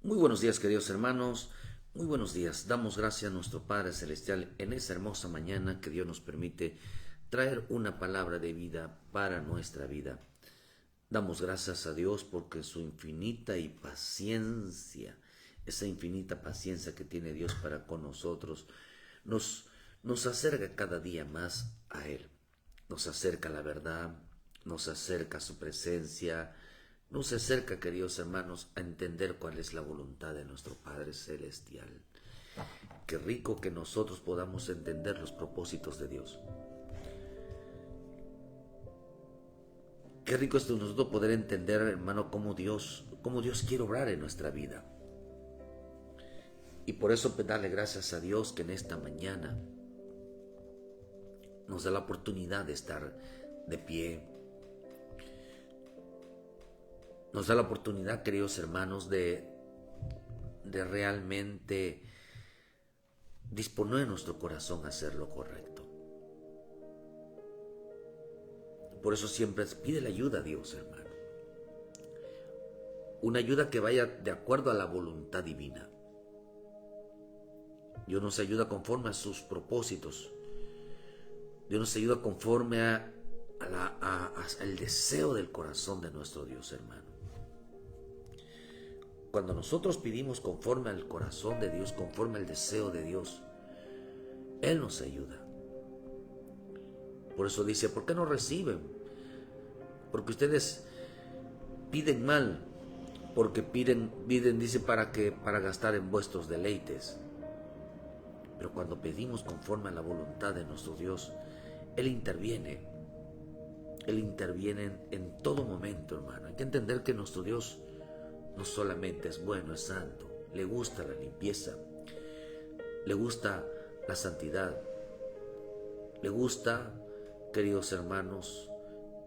Muy buenos días, queridos hermanos. Muy buenos días. Damos gracias a nuestro Padre Celestial en esta hermosa mañana que Dios nos permite traer una palabra de vida para nuestra vida. Damos gracias a Dios porque su infinita y paciencia, esa infinita paciencia que tiene Dios para con nosotros, nos, nos acerca cada día más a Él. Nos acerca a la verdad, nos acerca a su presencia, nos acerca, queridos hermanos, a entender cuál es la voluntad de nuestro Padre Celestial. Qué rico que nosotros podamos entender los propósitos de Dios. Qué rico es nosotros poder entender, hermano, cómo Dios quiere obrar en nuestra vida. Y por eso darle gracias a Dios que en esta mañana nos da la oportunidad de estar de pie. Nos da la oportunidad, queridos hermanos, de realmente disponer nuestro corazón a hacer lo correcto. Por eso siempre pide la ayuda a Dios, hermano. Una ayuda que vaya de acuerdo a la voluntad divina. Dios nos ayuda conforme a sus propósitos. Dios nos ayuda conforme al deseo del corazón de nuestro Dios, hermano. Cuando nosotros pedimos conforme al corazón de Dios, conforme al deseo de Dios, Él nos ayuda. Por eso dice, ¿por qué no reciben? Porque ustedes piden mal, porque piden dice, para gastar en vuestros deleites. Pero cuando pedimos conforme a la voluntad de nuestro Dios, Él interviene. Él interviene en todo momento, hermano. Hay que entender que nuestro Dios no solamente es bueno, es santo, le gusta la limpieza, le gusta la santidad, le gusta, queridos hermanos,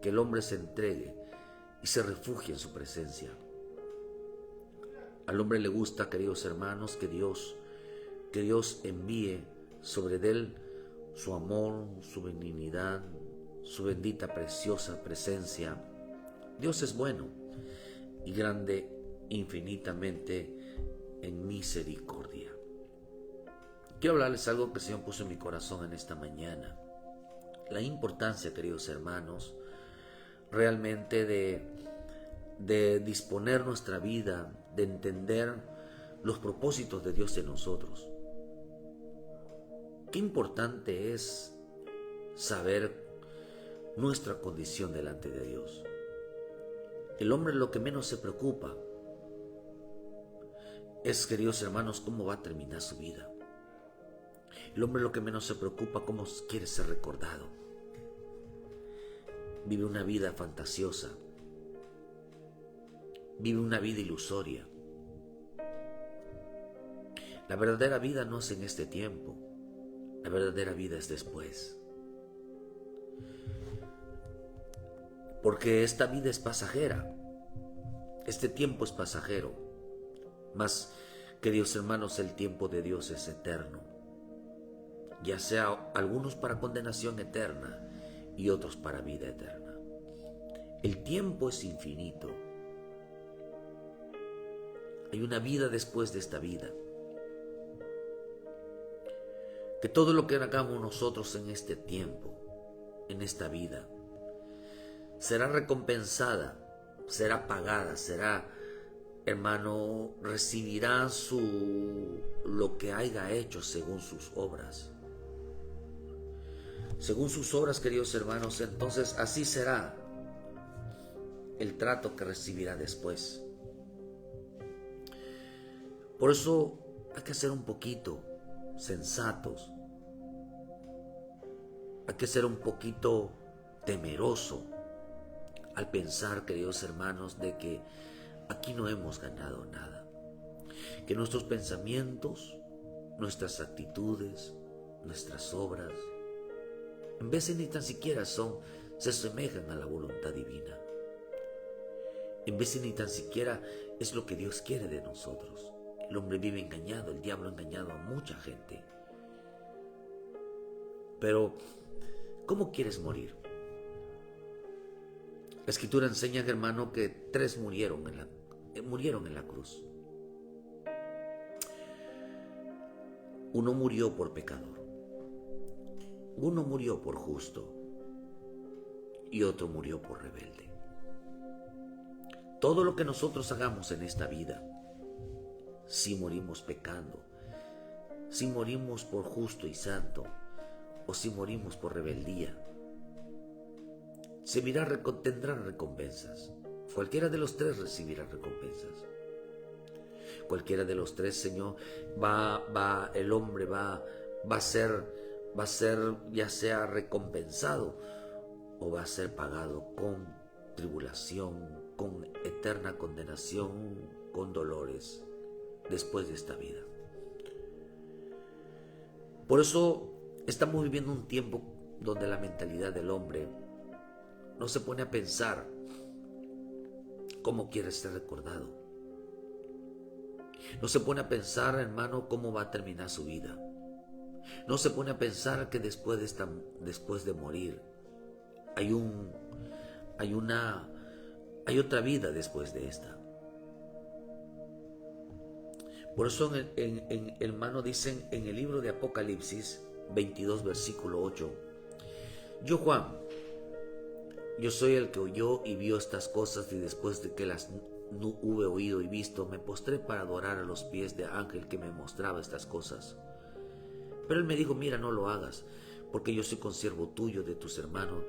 que el hombre se entregue y se refugie en su presencia. Al hombre le gusta, queridos hermanos, que Dios envíe sobre él su amor, su benignidad, su bendita, preciosa presencia. Dios es bueno y grande infinitamente en misericordia. Quiero hablarles algo que el Señor puso en mi corazón en esta mañana. La importancia, queridos hermanos, realmente de disponer nuestra vida, de entender los propósitos de Dios en nosotros. Qué importante es saber nuestra condición delante de Dios. El hombre lo que menos se preocupa es, queridos hermanos, cómo va a terminar su vida. El hombre lo que menos se preocupa cómo quiere ser recordado. Vive una vida fantasiosa. Vive una vida ilusoria. La verdadera vida no es en este tiempo. La verdadera vida es después. Porque esta vida es pasajera. Este tiempo es pasajero. Mas, queridos hermanos, el tiempo de Dios es eterno. Ya sea algunos para condenación eterna y otros para vida eterna. El tiempo es infinito. Hay una vida después de esta vida. Que todo lo que hagamos nosotros en este tiempo, en esta vida, será recompensada, será pagada, será, hermano, recibirá lo que haya hecho según sus obras. Según sus obras, queridos hermanos, entonces así será el trato que recibirá después. Por eso hay que ser un poquito sensatos. Hay que ser un poquito temeroso al pensar, queridos hermanos, de que aquí no hemos ganado nada. Que nuestros pensamientos, nuestras actitudes, nuestras obras, en vez de ni tan siquiera se asemejan a la voluntad divina. En vez de ni tan siquiera es lo que Dios quiere de nosotros. El hombre vive engañado, el diablo ha engañado a mucha gente. Pero, ¿cómo quieres morir? La Escritura enseña, hermano, que 3 murieron en la cruz. Uno murió por pecador, uno murió por justo y otro murió por rebelde. Todo lo que nosotros hagamos en esta vida, si morimos pecando, si morimos por justo y santo, o si morimos por rebeldía, tendrán recompensas. Cualquiera de los tres recibirá recompensas. Cualquiera de los tres, Señor, el hombre va a ser ya sea recompensado o va a ser pagado con tribulación, con eterna condenación, con dolores después de esta vida. Por eso estamos viviendo un tiempo donde la mentalidad del hombre no se pone a pensar cómo quiere ser recordado. No se pone a pensar, hermano, cómo va a terminar su vida. No se pone a pensar que después de morir hay otra vida después de esta. Por eso hermano, dicen en el libro de Apocalipsis 22, versículo 8: Yo, Juan, yo soy el que oyó y vio estas cosas, y después de que las hube oído y visto, me postré para adorar a los pies del ángel que me mostraba estas cosas. Pero él me dijo: mira, no lo hagas, porque yo soy consiervo tuyo, de tus hermanos,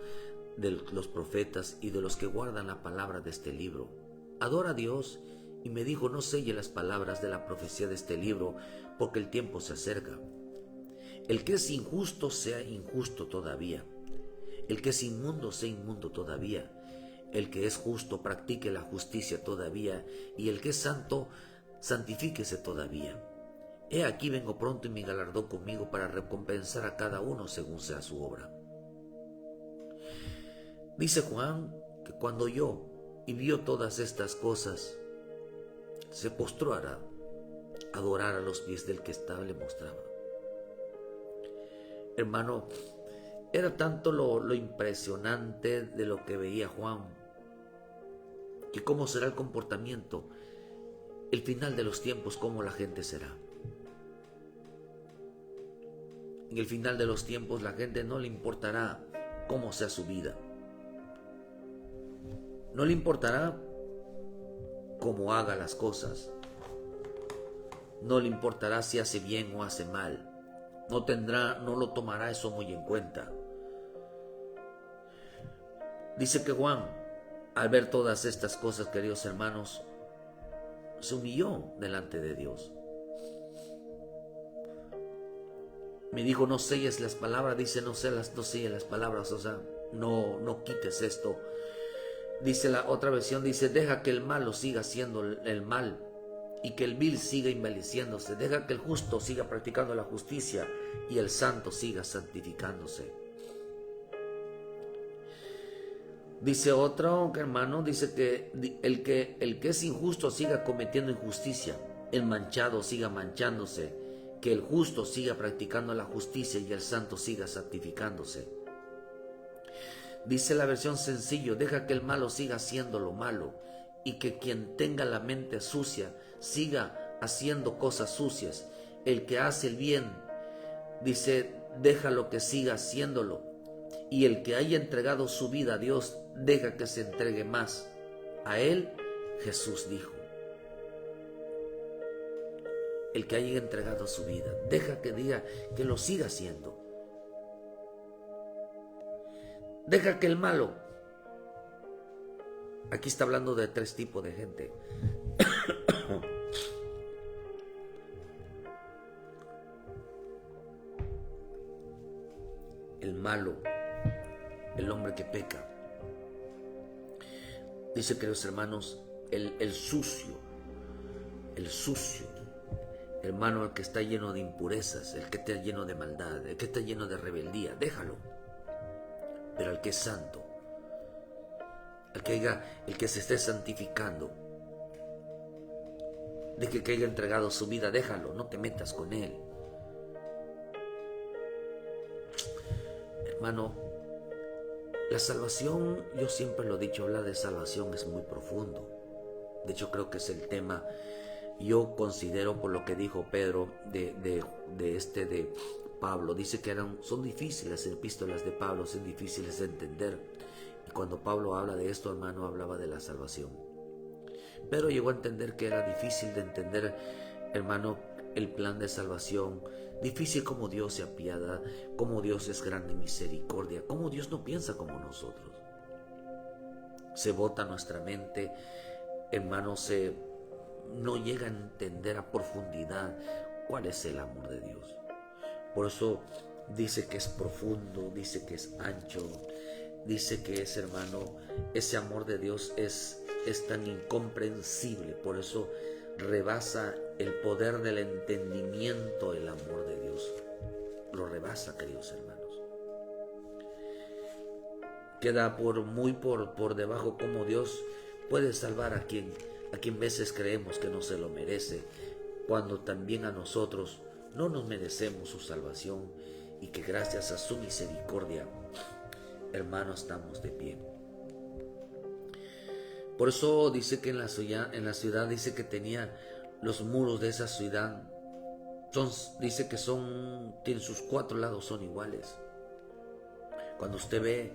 de los profetas y de los que guardan la palabra de este libro. Adora a Dios. Y me dijo: no selle las palabras de la profecía de este libro, porque el tiempo se acerca. El que es injusto sea injusto todavía. El que es inmundo sea inmundo todavía. El que es justo practique la justicia todavía. Y el que es santo santifíquese todavía. He aquí vengo pronto, y mi galardón conmigo, para recompensar a cada uno según sea su obra. Dice Juan que cuando oyó y vio todas estas cosas, se postró a adorar a los pies del que estaba, le mostraba. Hermano, era tanto lo impresionante de lo que veía Juan, que cómo será el comportamiento, el final de los tiempos, cómo la gente será. En el final de los tiempos, la gente no le importará cómo sea su vida. No le importará cómo haga las cosas. No le importará si hace bien o hace mal. No lo tomará eso muy en cuenta. Dice que Juan, al ver todas estas cosas, queridos hermanos, se humilló delante de Dios. Me dijo: no selles las palabras. Dice: no selles las palabras, o sea, no quites esto. Dice la otra versión, dice: deja que el malo siga haciendo el mal y que el vil siga envaneciéndose. Deja que el justo siga practicando la justicia y el santo siga santificándose. Dice otro hermano, dice que el que es injusto siga cometiendo injusticia, el manchado siga manchándose, que el justo siga practicando la justicia y el santo siga santificándose. Dice la versión sencillo: deja que el malo siga haciendo lo malo y que quien tenga la mente sucia siga haciendo cosas sucias. El que hace el bien, dice, déjalo que siga haciéndolo. Y el que haya entregado su vida a Dios, deja que se entregue más a Él. Jesús dijo: el que haya entregado su vida, deja que diga que lo siga haciendo. Deja que el malo, aquí está hablando de tres tipos de gente. El malo, el hombre que peca. Dice, queridos hermanos, el sucio, hermano, el que está lleno de impurezas, el que está lleno de maldad, el que está lleno de rebeldía, déjalo. Pero el que es santo, el que se esté santificando, de que haya entregado su vida, déjalo, no te metas con él. Hermano, la salvación, yo siempre lo he dicho, hablar de salvación es muy profundo. De hecho, creo que es el tema Yo considero, por lo que dijo Pedro de Pablo, dice que son difíciles, las epístolas de Pablo son difíciles de entender. Y cuando Pablo habla de esto, hermano, hablaba de la salvación. Pedro llegó a entender que era difícil de entender, hermano, el plan de salvación. Difícil como Dios se apiada, como Dios es grande en misericordia, como Dios no piensa como nosotros. Se bota nuestra mente, hermano, no llega a entender a profundidad cuál es el amor de Dios. Por eso dice que es profundo, dice que es ancho, dice que es, hermano, ese amor de Dios es tan incomprensible. Por eso rebasa el poder del entendimiento, el amor de Dios. Lo rebasa, queridos hermanos. Queda muy por debajo cómo Dios puede salvar a quien veces creemos que no se lo merece, cuando también a nosotros no nos merecemos su salvación, y que gracias a su misericordia, hermano, estamos de pie. Por eso dice que en la ciudad dice que tenía los muros de esa ciudad, dice que tienen sus 4 lados, son iguales. Cuando usted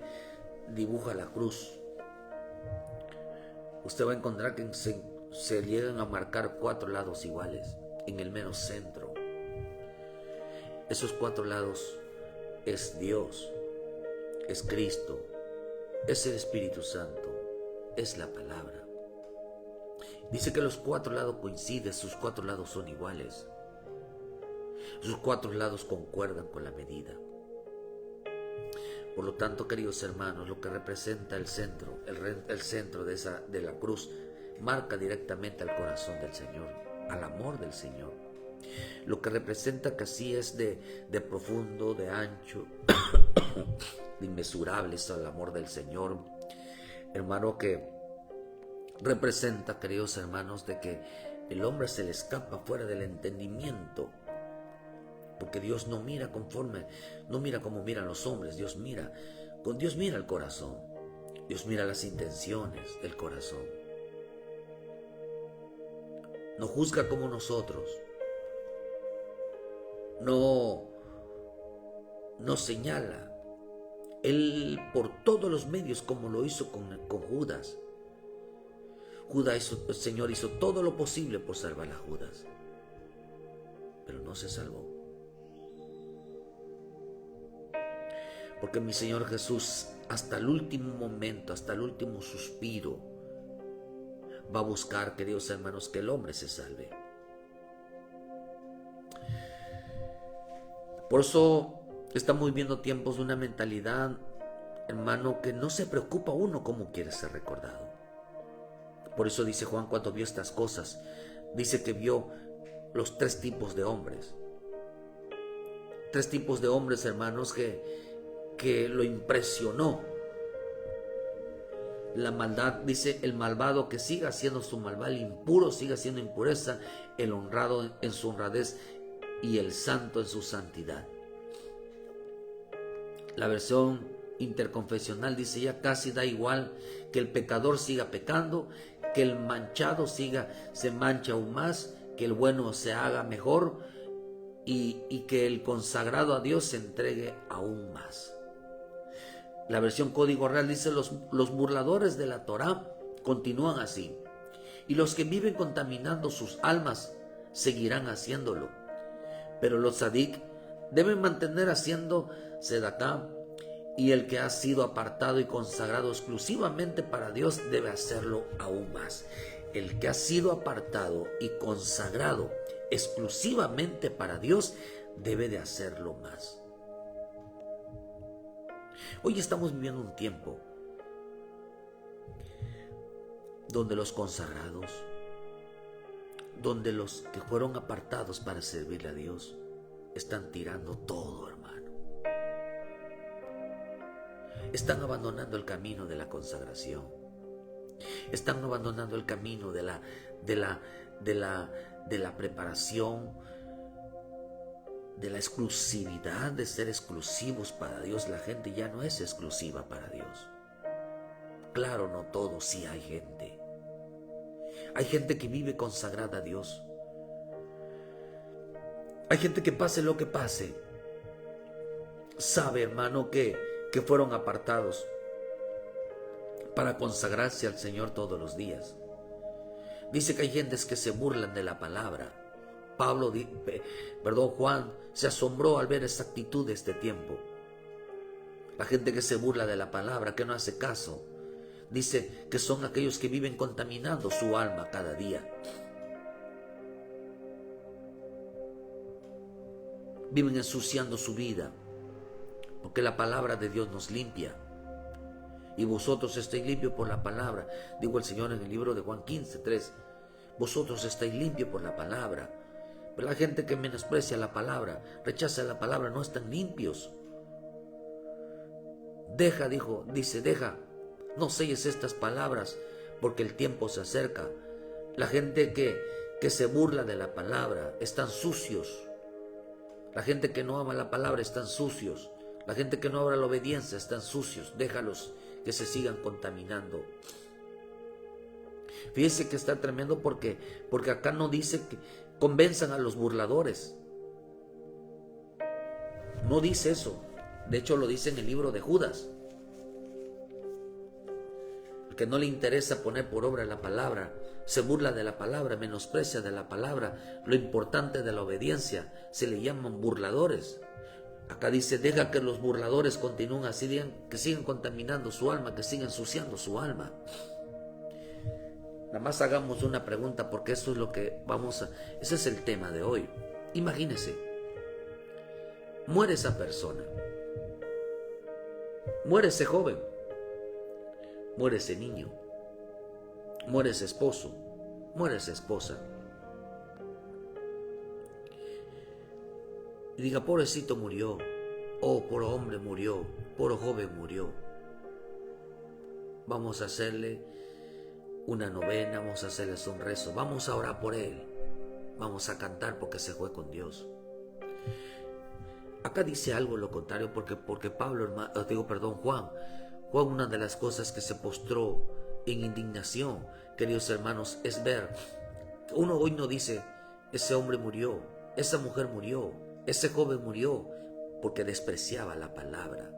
dibuja la cruz, usted va a encontrar que se llegan a marcar 4 lados iguales en el mero centro. Esos 4 lados es Dios, es Cristo, es el Espíritu Santo, es la palabra. Dice que los 4 lados coinciden, sus 4 lados son iguales. Sus 4 lados concuerdan con la medida. Por lo tanto, queridos hermanos, lo que representa el centro de la cruz, marca directamente al corazón del Señor, al amor del Señor. Lo que representa que así es de profundo, de ancho, de inmesurable es el amor del Señor. Hermano, que representa, queridos hermanos, de que el hombre se le escapa fuera del entendimiento. Porque Dios no mira como miran los hombres. Dios mira el corazón. Dios mira las intenciones del corazón. No juzga como nosotros. No señala. Él por todos los medios, como lo hizo con Judas. El Señor hizo todo lo posible por salvar a Judas, pero no se salvó. Porque mi Señor Jesús, hasta el último momento, hasta el último suspiro, va a buscar, queridos hermanos, que el hombre se salve. Por eso estamos viviendo tiempos de una mentalidad, hermano, que no se preocupa uno cómo quiere ser recordado. Por eso dice Juan, cuando vio estas cosas, dice que vio los 3 tipos de hombres. 3 tipos de hombres, hermanos, que lo impresionó. La maldad, dice, el malvado que siga haciendo su maldad, el impuro siga haciendo impureza, el honrado en su honradez y el santo en su santidad. La versión interconfesional dice: ya casi da igual que el pecador siga pecando, que el manchado se manche aún más, que el bueno se haga mejor y que el consagrado a Dios se entregue aún más. La versión Código Real dice: los burladores de la Torá continúan así, y los que viven contaminando sus almas seguirán haciéndolo, pero los tzadik deben mantener haciendo sedaká, y el que ha sido apartado y consagrado exclusivamente para Dios debe hacerlo aún más. El que ha sido apartado y consagrado exclusivamente para Dios debe de hacerlo más. Hoy estamos viviendo un tiempo donde los consagrados, donde los que fueron apartados para servirle a Dios, están tirando todo, hermano. Están abandonando el camino de la consagración. Están abandonando el camino de la preparación, de la exclusividad, de ser exclusivos para Dios. La gente ya no es exclusiva para Dios. Claro, no todos, sí hay gente. Hay gente que vive consagrada a Dios. Hay gente que pase lo que pase, sabe, hermano, que fueron apartados para consagrarse al Señor todos los días. Dice que hay gentes que se burlan de la palabra. Juan se asombró al ver esa actitud de este tiempo. La gente que se burla de la palabra, que no hace caso. Dice que son aquellos que viven contaminando su alma cada día. Viven ensuciando su vida, porque la palabra de Dios nos limpia. Y vosotros estáis limpios por la palabra. Digo el Señor en el libro de Juan 15:3. Vosotros estáis limpios por la palabra. Pero la gente que menosprecia la palabra, rechaza la palabra, no están limpios. Deja, no selles estas palabras, porque el tiempo se acerca. La gente que se burla de la palabra están sucios. La gente que no ama la palabra están sucios. La gente que no ama la obediencia están sucios. Déjalos que se sigan contaminando. Fíjense que está tremendo porque acá no dice que convenzan a los burladores. No dice eso. De hecho lo dice en el libro de Judas. El que no le interesa poner por obra la palabra, se burla de la palabra, menosprecia de la palabra, lo importante de la obediencia, se le llaman burladores. Acá dice, deja que los burladores continúen así, que sigan contaminando su alma, que sigan ensuciando su alma. Nada más hagamos una pregunta, porque eso es lo que ese es el tema de hoy. Imagínese, muere esa persona, muere ese joven, muere ese niño, muere ese esposo, muere esa esposa. Y diga, pobrecito murió, pobre hombre murió, pobre joven murió. Vamos a hacerle una novena, vamos a hacerle un rezo, vamos a orar por él, vamos a cantar porque se fue con Dios. Acá dice algo lo contrario, porque Juan, una de las cosas que se postró en indignación, queridos hermanos, es ver, uno hoy no dice, ese hombre murió, esa mujer murió, ese joven murió, porque despreciaba la palabra.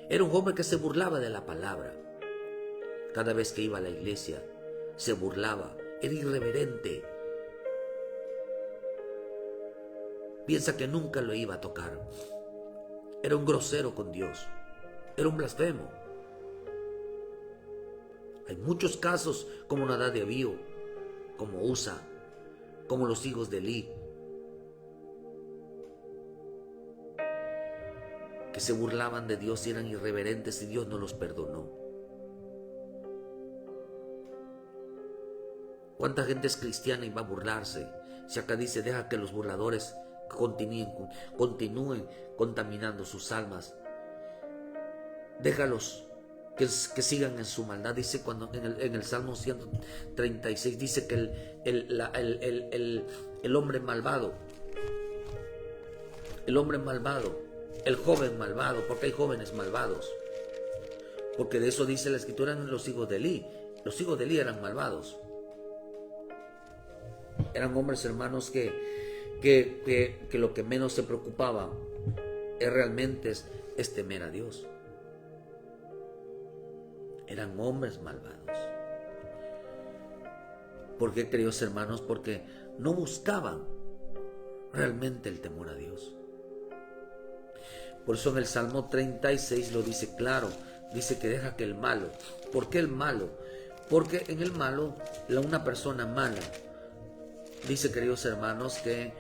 Era un hombre que se burlaba de la palabra. Cada vez que iba a la iglesia, se burlaba, era irreverente. Piensa que nunca lo iba a tocar. Era un grosero con Dios, era un blasfemo. Hay muchos casos como Nadab de Abiú, como Usa, como los hijos de Elí, que se burlaban de Dios y eran irreverentes y Dios no los perdonó. ¿Cuánta gente es cristiana y va a burlarse? Si acá dice, deja que los burladores continúen contaminando sus almas. Déjalos que sigan en su maldad. Dice cuando en el Salmo 136 dice que el hombre malvado, el joven malvado, porque hay jóvenes malvados, porque de eso dice la escritura en los hijos de Elí. Los hijos de Elí eran malvados, eran hombres, hermanos, que lo que menos se preocupaba realmente es temer a Dios. Eran hombres malvados. ¿Por qué, queridos hermanos? Porque no buscaban realmente el temor a Dios. Por eso en el Salmo 36 lo dice claro, dice que deja que el malo. ¿Por qué el malo? Porque en el malo, una persona mala, dice, queridos hermanos, que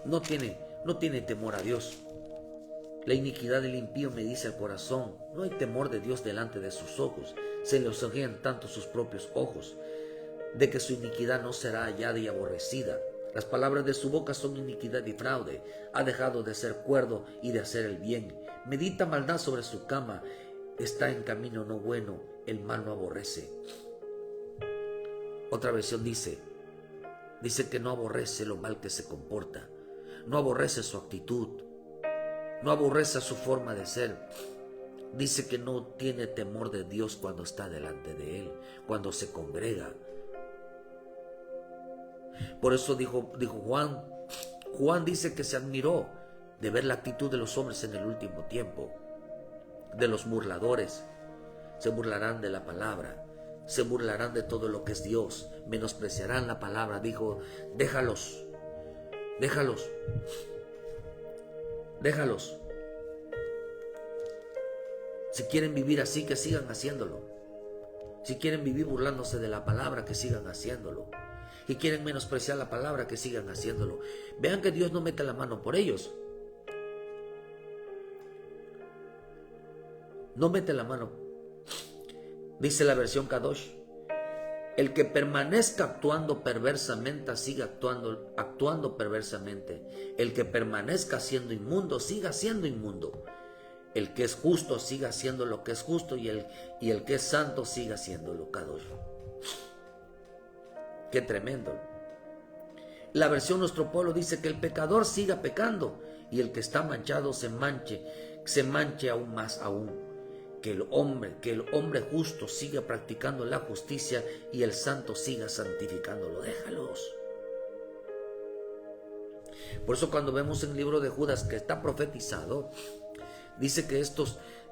no tiene temor a Dios. La iniquidad del impío me dice el corazón, no hay temor de Dios delante de sus ojos, se le ojean tanto sus propios ojos, de que su iniquidad no será hallada y aborrecida. Las palabras de su boca son iniquidad y fraude. Ha dejado de ser cuerdo y de hacer el bien. Medita maldad sobre su cama. Está en camino no bueno. El mal no aborrece. Otra versión dice que no aborrece lo mal que se comporta. No aborrece su actitud. No aborrece su forma de ser. Dice que no tiene temor de Dios cuando está delante de Él, cuando se congrega. Por eso dijo Juan, Juan dice que se admiró de ver la actitud de los hombres en el último tiempo, de los burladores. Se burlarán de la palabra, se burlarán de todo lo que es Dios, menospreciarán la palabra. Dijo, déjalos. Si quieren vivir así, que sigan haciéndolo. Si quieren vivir burlándose de la palabra, que sigan haciéndolo. Y quieren menospreciar la palabra, que sigan haciéndolo. Vean que Dios no mete la mano por ellos. No mete la mano. Dice la versión Kadosh: el que permanezca actuando perversamente, siga actuando perversamente. El que permanezca siendo inmundo, siga siendo inmundo. El que es justo, siga haciendo lo que es justo. Y el que es santo, siga haciéndolo. Kadosh. Qué tremendo. La versión Nuestro Pueblo dice que el pecador siga pecando y el que está manchado se manche aún más aún. Que el hombre justo siga practicando la justicia y el santo siga santificándolo. Déjalos. Por eso cuando vemos en el libro de Judas que está profetizado, dice que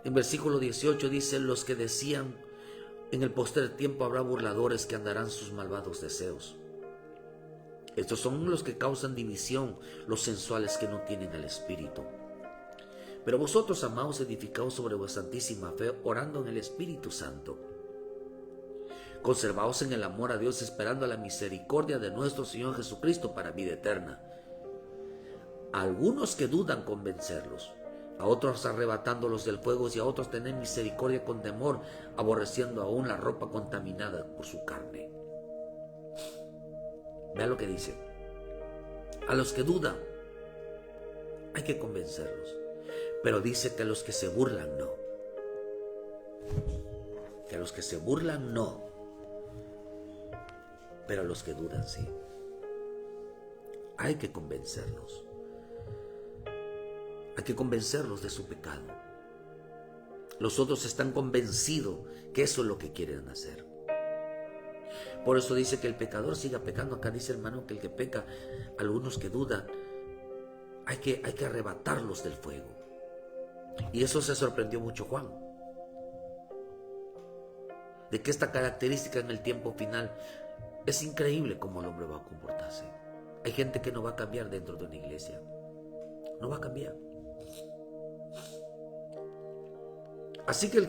en versículo 18 dice: los que decían, en el postrer tiempo habrá burladores que andarán sus malvados deseos. Estos son los que causan división, los sensuales que no tienen el Espíritu. Pero vosotros, amados, edificaos sobre vuestra santísima fe, orando en el Espíritu Santo. Conservaos en el amor a Dios, esperando a la misericordia de nuestro Señor Jesucristo para vida eterna. A algunos que dudan, convencerlos. A otros arrebatándolos del fuego, y a otros tener misericordia con temor, aborreciendo aún la ropa contaminada por su carne. Vean lo que dice. A los que dudan, hay que convencerlos. Pero dice que a los que se burlan, no. Que a los que se burlan, no. Pero a los que dudan, sí. Hay que convencerlos. Hay que convencerlos de su pecado. Los otros están convencidos que eso es lo que quieren hacer. Por eso dice que el pecador siga pecando. Acá dice, hermano, que el que peca, algunos que dudan, hay que arrebatarlos del fuego. Y eso se sorprendió mucho Juan, de que esta característica en el tiempo final es increíble cómo el hombre va a comportarse. Hay gente que no va a cambiar dentro de una iglesia. No va a cambiar. Así que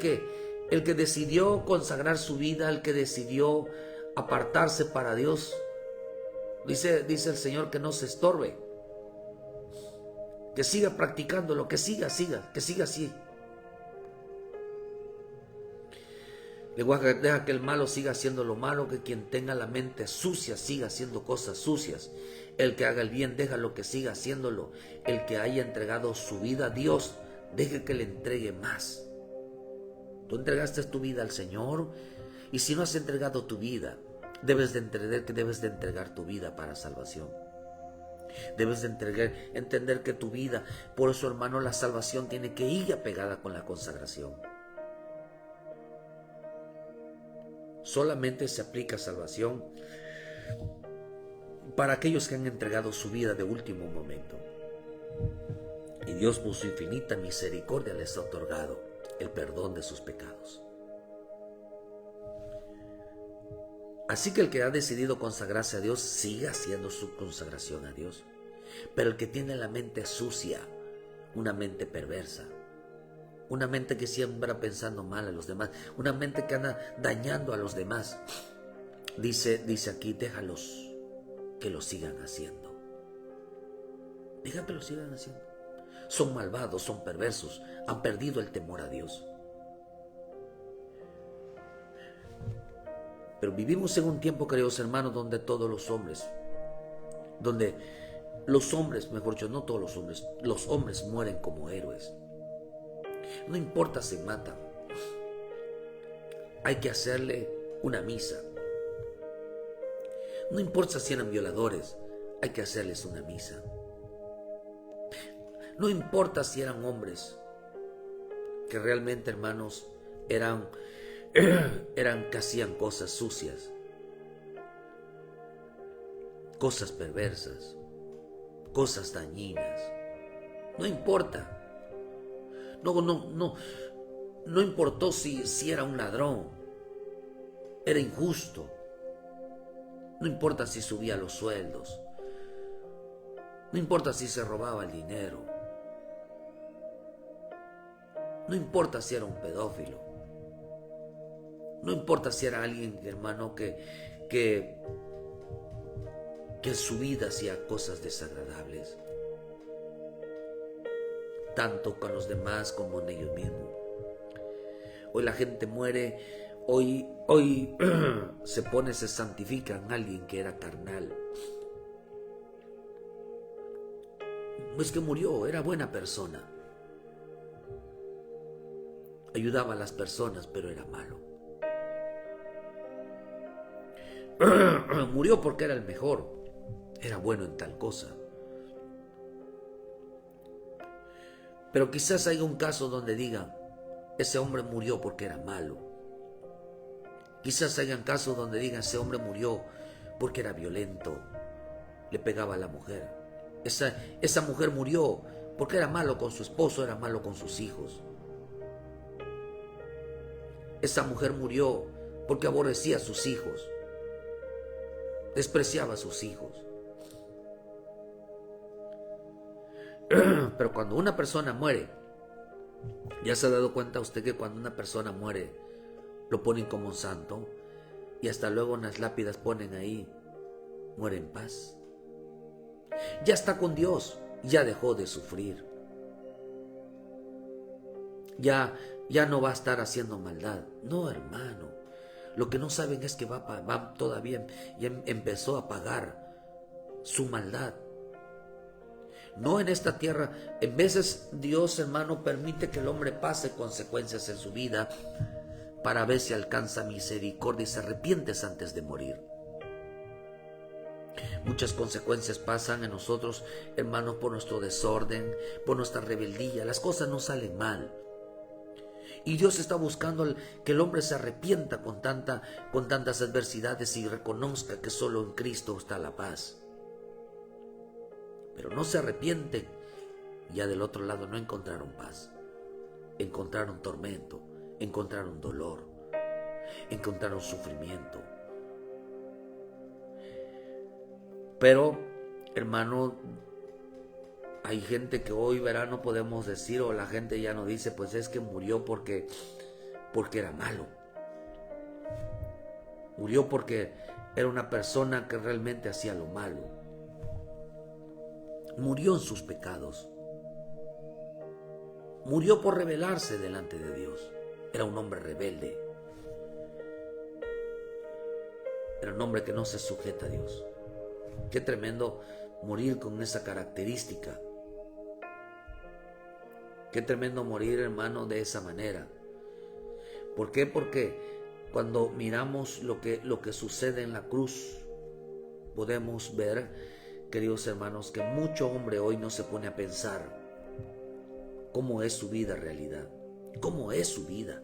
el que decidió consagrar su vida, el que decidió apartarse para Dios, dice el Señor que no se estorbe. Que siga practicándolo, que siga así. Deja que el malo siga haciendo lo malo, que quien tenga la mente sucia siga haciendo cosas sucias. El que haga el bien, déjalo que siga haciéndolo. El que haya entregado su vida a Dios, deje que le entregue más. Tú entregaste tu vida al Señor, y si no has entregado tu vida, debes de entender que debes de entregar tu vida para salvación. Debes de entender que tu vida, por eso, hermano, la salvación tiene que ir apegada con la consagración. Solamente se aplica salvación para aquellos que han entregado su vida de último momento. Y Dios, por su infinita misericordia, les ha otorgado el perdón de sus pecados. Así que el que ha decidido consagrarse a Dios, siga haciendo su consagración a Dios. Pero el que tiene la mente sucia, una mente perversa, una mente que siembra pensando mal a los demás, una mente que anda dañando a los demás, dice aquí, déjalos que lo sigan haciendo. Deja que lo sigan haciendo. Son malvados, son perversos, han perdido el temor a Dios. Pero vivimos en un tiempo, queridos hermanos, donde todos los hombres, mejor dicho, no todos los hombres mueren como héroes. No importa si matan, hay que hacerle una misa. No importa si eran violadores, hay que hacerles una misa. No importa si eran hombres que realmente, hermanos, eran que hacían cosas sucias, cosas perversas, cosas dañinas. No importa. No importó si era un ladrón. Era injusto. No importa si subía los sueldos. No importa si se robaba el dinero. No importa si era un pedófilo. No importa si era alguien, hermano, que en su vida hacía cosas desagradables, tanto con los demás como en ellos mismos. Hoy la gente muere, hoy se santifica en alguien que era carnal. No es que murió, era buena persona. Ayudaba a las personas, pero era malo. Murió porque era el mejor. Era bueno en tal cosa. Pero quizás haya un caso donde digan, ese hombre murió porque era malo. Quizás hayan casos donde digan, ese hombre murió porque era violento, le pegaba a la mujer. Esa mujer murió porque era malo con su esposo, era malo con sus hijos. Esa mujer murió porque aborrecía a sus hijos, despreciaba a sus hijos. Pero cuando una persona muere, ¿ya se ha dado cuenta usted que cuando una persona muere lo ponen como un santo? Y hasta luego en las lápidas ponen ahí, muere en paz. Ya está con Dios, ya dejó de sufrir. Ya no va a estar haciendo maldad. No, hermano. Lo que no saben es que va todavía y empezó a pagar su maldad. No en esta tierra. En veces Dios, hermano, permite que el hombre pase consecuencias en su vida para ver si alcanza misericordia y se arrepiente antes de morir. Muchas consecuencias pasan en nosotros, hermanos, por nuestro desorden, por nuestra rebeldía. Las cosas no salen mal. Y Dios está buscando que el hombre se arrepienta con tantas adversidades y reconozca que solo en Cristo está la paz. Pero no se arrepienten. Ya del otro lado no encontraron paz. Encontraron tormento, encontraron dolor, encontraron sufrimiento. Pero, hermano, hay gente que hoy, verano, podemos decir, o la gente ya no dice, pues es que murió porque era malo. Murió porque era una persona que realmente hacía lo malo. Murió en sus pecados. Murió por rebelarse delante de Dios. Era un hombre rebelde. Era un hombre que no se sujeta a Dios. Qué tremendo morir con esa característica. Qué tremendo morir, hermano, de esa manera. ¿Por qué? Porque cuando miramos lo que sucede en la cruz, podemos ver, queridos hermanos, que mucho hombre hoy no se pone a pensar cómo es su vida en realidad. ¿Cómo es su vida?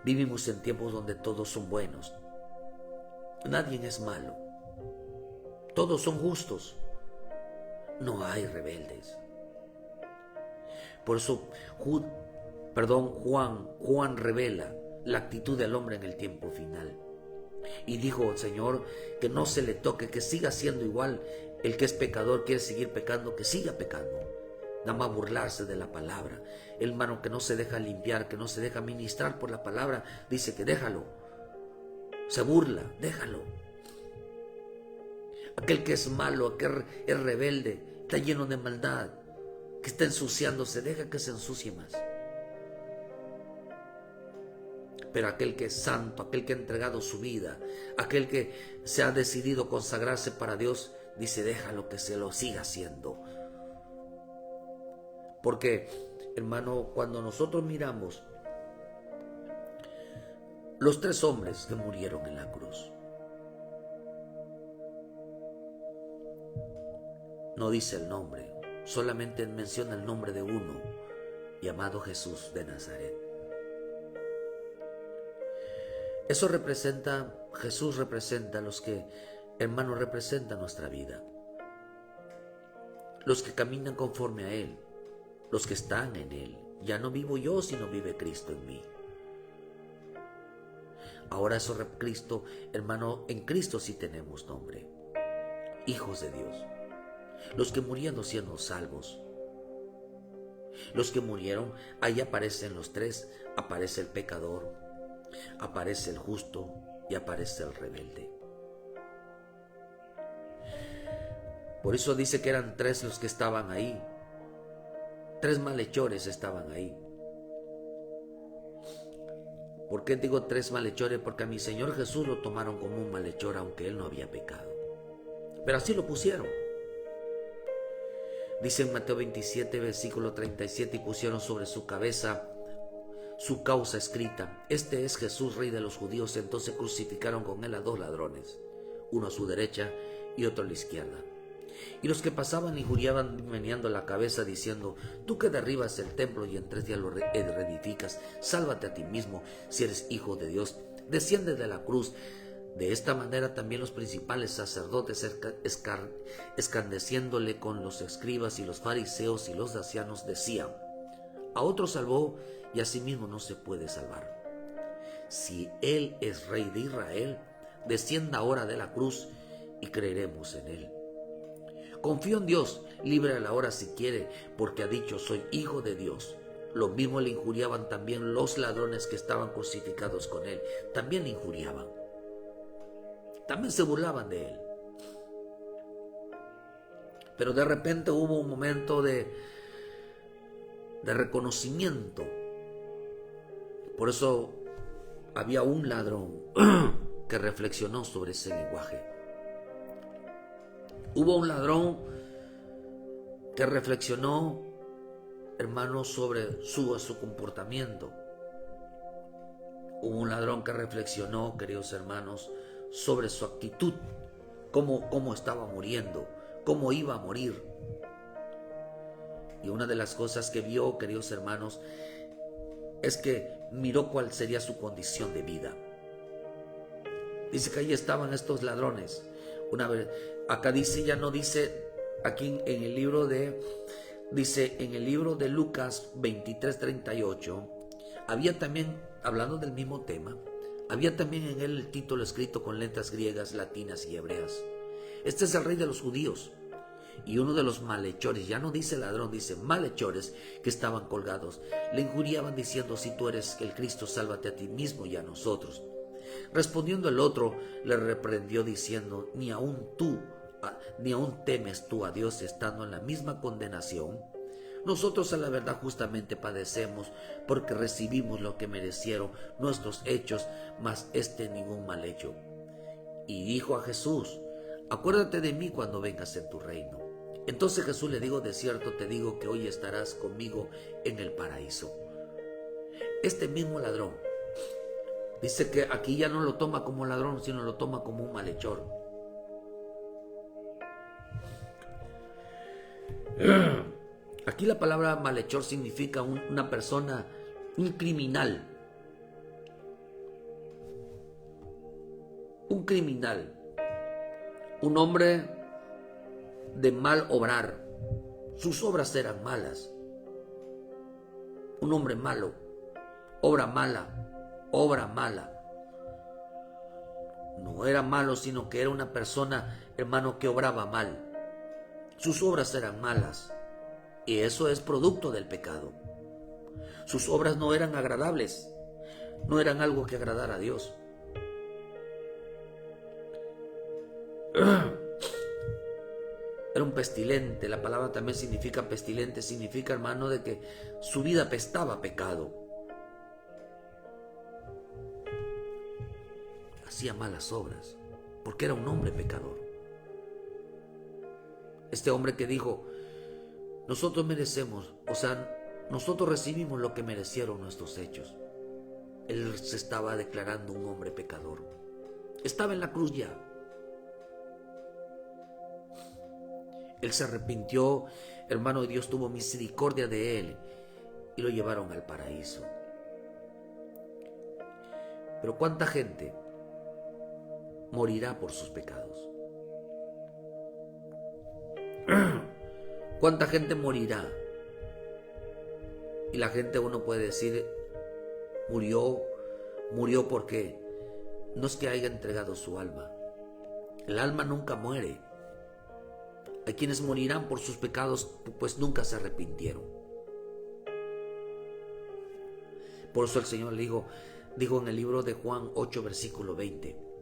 Vivimos en tiempos donde todos son buenos. Nadie es malo. Todos son justos. No hay rebeldes. Por eso, Juan revela la actitud del hombre en el tiempo final. Y dijo el Señor que no se le toque, que siga siendo igual. El que es pecador quiere seguir pecando, que siga pecando. Nada más burlarse de la palabra. El hermano que no se deja limpiar, que no se deja ministrar por la palabra, dice que déjalo. Se burla, déjalo. Aquel que es malo, aquel que es rebelde, está lleno de maldad, que está ensuciándose, deja que se ensucie más. Pero aquel que es santo, aquel que ha entregado su vida, aquel que se ha decidido consagrarse para Dios, dice, déjalo que se lo siga haciendo. Porque, hermano, cuando nosotros miramos los 3 hombres que murieron en la cruz, no dice el nombre, solamente menciona el nombre de uno, llamado Jesús de Nazaret. Jesús representa a los que hermano, representa nuestra vida. Los que caminan conforme a Él, los que están en Él. Ya no vivo yo, sino vive Cristo en mí. Ahora eso, Cristo, hermano, en Cristo sí tenemos nombre. Hijos de Dios. Los que murieron siendo salvos. Los que murieron, ahí aparecen los tres. Aparece el pecador, aparece el justo y aparece el rebelde. Por eso dice que eran tres los que estaban ahí. Tres malhechores estaban ahí. ¿Por qué digo tres malhechores? Porque a mi Señor Jesús lo tomaron como un malhechor, aunque Él no había pecado. Pero así lo pusieron. Dice en Mateo 27, versículo 37, y pusieron sobre su cabeza su causa escrita: este es Jesús, Rey de los judíos. Entonces crucificaron con Él a dos ladrones, uno a su derecha y otro a la izquierda. Y los que pasaban injuriaban meneando la cabeza, diciendo: tú que derribas el templo y en 3 días lo reedificas, sálvate a ti mismo, si eres hijo de Dios, desciende de la cruz. De esta manera también los principales sacerdotes, escarneciéndole con los escribas y los fariseos y los ancianos, decían: a otro salvó y a sí mismo no se puede salvar. Si Él es Rey de Israel, descienda ahora de la cruz y creeremos en Él. Confío en Dios, líbrala ahora si quiere, porque ha dicho: soy hijo de Dios. Lo mismo le injuriaban también los ladrones que estaban crucificados con Él. También le injuriaban. También se burlaban de Él. Pero de repente hubo un momento de reconocimiento. Por eso había un ladrón que reflexionó sobre ese lenguaje. Hubo un ladrón que reflexionó, hermanos, sobre su comportamiento. Hubo un ladrón que reflexionó, queridos hermanos, sobre su actitud, cómo estaba muriendo, cómo iba a morir. Y una de las cosas que vio, queridos hermanos, es que miró cuál sería su condición de vida. Dice que ahí estaban estos ladrones. Una vez, acá dice, ya no dice, aquí en el libro de, dice en el libro de Lucas 23:38, había también, hablando del mismo tema, había también en él el título escrito con letras griegas, latinas y hebreas: este es el Rey de los judíos. Y uno de los malhechores, ya no dice ladrón, dice malhechores, que estaban colgados, le injuriaban diciendo: si tú eres el Cristo, sálvate a ti mismo y a nosotros. Respondiendo el otro, le reprendió diciendo: ni aún temes tú a Dios, estando en la misma condenación. Nosotros a la verdad justamente padecemos, porque recibimos lo que merecieron nuestros hechos, mas ningún mal hecho. Y dijo a Jesús: acuérdate de mí cuando vengas en tu reino. Entonces Jesús le dijo: de cierto te digo que hoy estarás conmigo en el paraíso. Este mismo ladrón, dice que aquí ya no lo toma como ladrón, sino lo toma como un malhechor. Aquí la palabra malhechor significa una persona, un criminal. Un criminal. Un hombre de mal obrar. Sus obras eran malas. Un hombre malo. Obra mala. Obra mala. No era malo, sino que era una persona, hermano, que obraba mal. Sus obras eran malas. Y eso es producto del pecado. Sus obras no eran agradables. No eran algo que agradara a Dios. Era un pestilente. La palabra también significa pestilente. Significa, hermano, de que su vida apestaba a pecado. Hacía malas obras porque era un hombre pecador. Este hombre que dijo: nosotros merecemos, nosotros recibimos lo que merecieron nuestros hechos. Él se estaba declarando un hombre pecador. Estaba en la cruz ya. Él se arrepintió, hermano de Dios, tuvo misericordia de él y lo llevaron al paraíso. Pero ¿cuánta gente morirá por sus pecados? ¿Cuánta gente morirá? Y la gente, uno puede decir, murió porque no es que haya entregado su alma. El alma nunca muere. Hay quienes morirán por sus pecados, pues nunca se arrepintieron. Por eso el Señor dijo en el libro de Juan 8, versículo 20.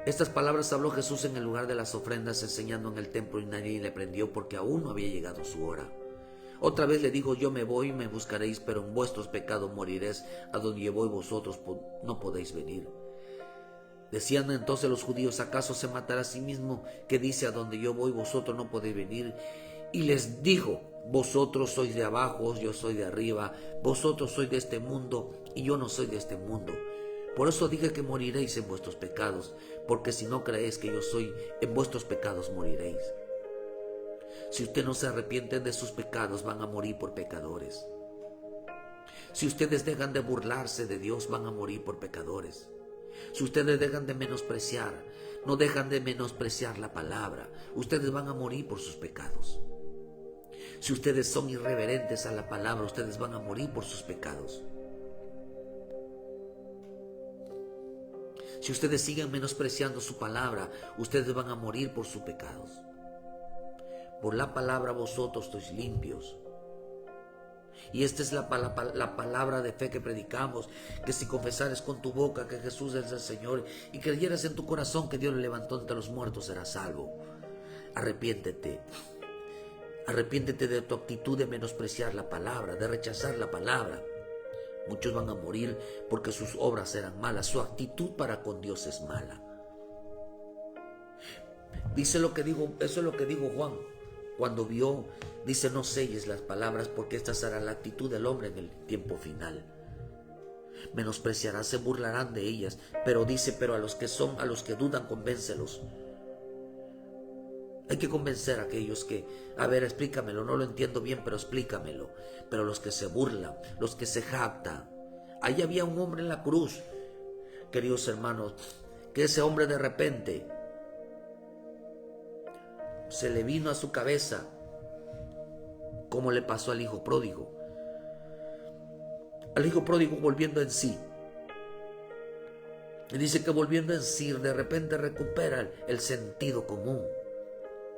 Estas palabras habló Jesús en el lugar de las ofrendas, enseñando en el templo, y nadie le prendió porque aún no había llegado su hora. Otra vez le dijo, yo me voy y me buscaréis, pero en vuestros pecados moriréis, a donde yo voy vosotros no podéis venir. Decían entonces los judíos, ¿acaso se matará a sí mismo, que dice, a donde yo voy vosotros no podéis venir? Y les dijo, vosotros sois de abajo, yo soy de arriba, vosotros sois de este mundo y yo no soy de este mundo. Por eso dije que moriréis en vuestros pecados, porque si no creéis que yo soy, en vuestros pecados moriréis. Si ustedes no se arrepienten de sus pecados, van a morir por pecadores. Si ustedes dejan de burlarse de Dios, van a morir por pecadores. Si ustedes dejan de menospreciar, no dejan de menospreciar la palabra, ustedes van a morir por sus pecados. Si ustedes son irreverentes a la palabra, ustedes van a morir por sus pecados. Si ustedes siguen menospreciando su palabra, ustedes van a morir por sus pecados. Por la palabra vosotros sois limpios. Y esta es la palabra de fe que predicamos, que si confesares con tu boca que Jesús es el Señor y creyeras en tu corazón que Dios le levantó entre los muertos, serás salvo. Arrepiéntete. Arrepiéntete de tu actitud de menospreciar la palabra, de rechazar la palabra. Muchos van a morir porque sus obras eran malas, su actitud para con Dios es mala. Eso es lo que dijo Juan cuando vio, dice, no selles las palabras porque esta será la actitud del hombre en el tiempo final. Menospreciarán, se burlarán de ellas, pero dice, pero a los que dudan, convéncelos. Hay que convencer a aquellos que, a ver, explícamelo, no lo entiendo bien, pero explícamelo. Pero los que se burlan, los que se jactan. Ahí había un hombre en la cruz, queridos hermanos, que ese hombre de repente se le vino a su cabeza como le pasó al hijo pródigo. Al hijo pródigo volviendo en sí. Y dice que volviendo en sí, de repente recupera el sentido común.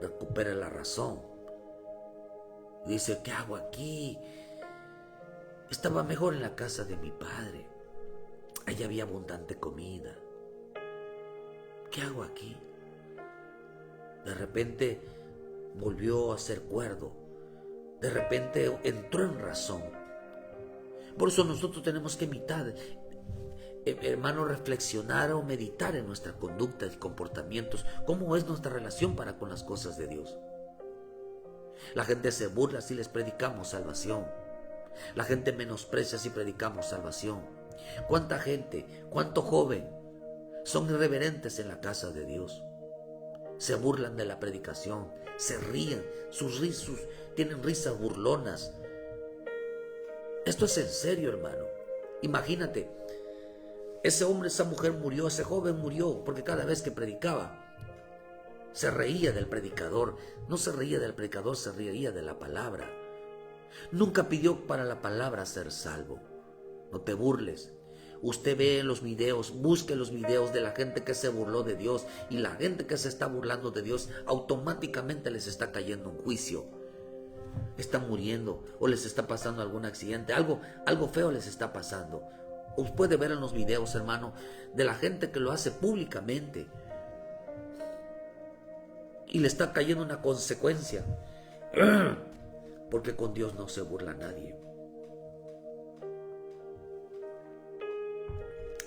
Recupera la razón. Dice, ¿qué hago aquí? Estaba mejor en la casa de mi padre. Allí había abundante comida. ¿Qué hago aquí? De repente volvió a ser cuerdo. De repente entró en razón. Por eso nosotros tenemos que imitar, hermano, reflexionar o meditar en nuestra conducta y comportamientos. ¿Cómo es nuestra relación para con las cosas de Dios? La gente se burla si les predicamos salvación. La gente menosprecia si predicamos salvación. ¿Cuánta gente, cuánto joven son irreverentes en la casa de Dios? Se burlan de la predicación, se ríen, sus risos tienen risas burlonas. Esto es en serio, hermano. Imagínate, ese hombre, esa mujer murió, ese joven murió, porque cada vez que predicaba, se reía del predicador. No se reía del predicador, se reía de la palabra. Nunca pidió para la palabra ser salvo. No te burles. Usted ve los videos, busque los videos de la gente que se burló de Dios, y la gente que se está burlando de Dios automáticamente les está cayendo un juicio. Están muriendo o les está pasando algún accidente, algo feo les está pasando. Usted puede ver en los videos, hermano, de la gente que lo hace públicamente y le está cayendo una consecuencia, porque con Dios no se burla nadie.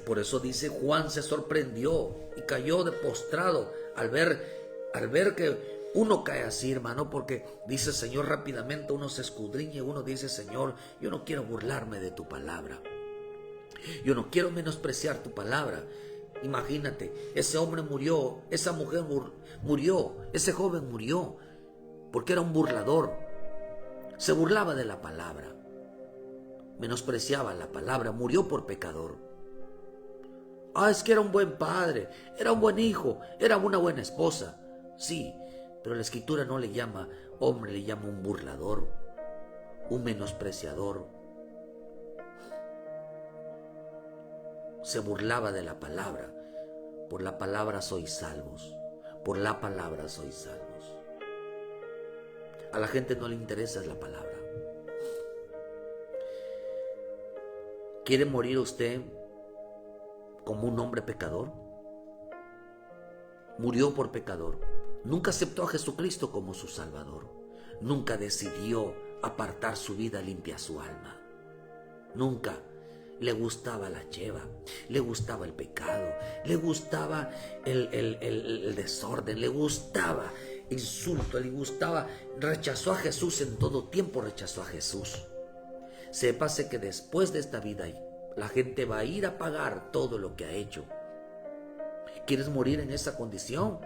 Por eso dice, Juan se sorprendió y cayó de postrado al ver que uno cae así, hermano, porque dice, Señor, rápidamente uno se escudriña y uno dice, Señor, yo no quiero burlarme de tu palabra. Yo no quiero menospreciar tu palabra. Imagínate, ese hombre murió, esa mujer murió, ese joven murió, porque era un burlador. Se burlaba de la palabra, menospreciaba la palabra, murió por pecador. Es que era un buen padre, era un buen hijo, era una buena esposa. Sí, Pero la Escritura no le llama hombre, le llama un burlador, un menospreciador. Se burlaba de la palabra. Por la palabra sois salvos. Por la palabra sois salvos. A la gente no le interesa la palabra. ¿Quiere morir usted como un hombre pecador? Murió por pecador. Nunca aceptó a Jesucristo como su Salvador. Nunca decidió apartar su vida limpia a su alma. Nunca. Le gustaba la cheva, le gustaba el pecado, le gustaba el desorden, le gustaba insulto, le gustaba, rechazó a Jesús en todo tiempo, rechazó a Jesús. Sépase que después de esta vida la gente va a ir a pagar todo lo que ha hecho. ¿Quieres morir en esa condición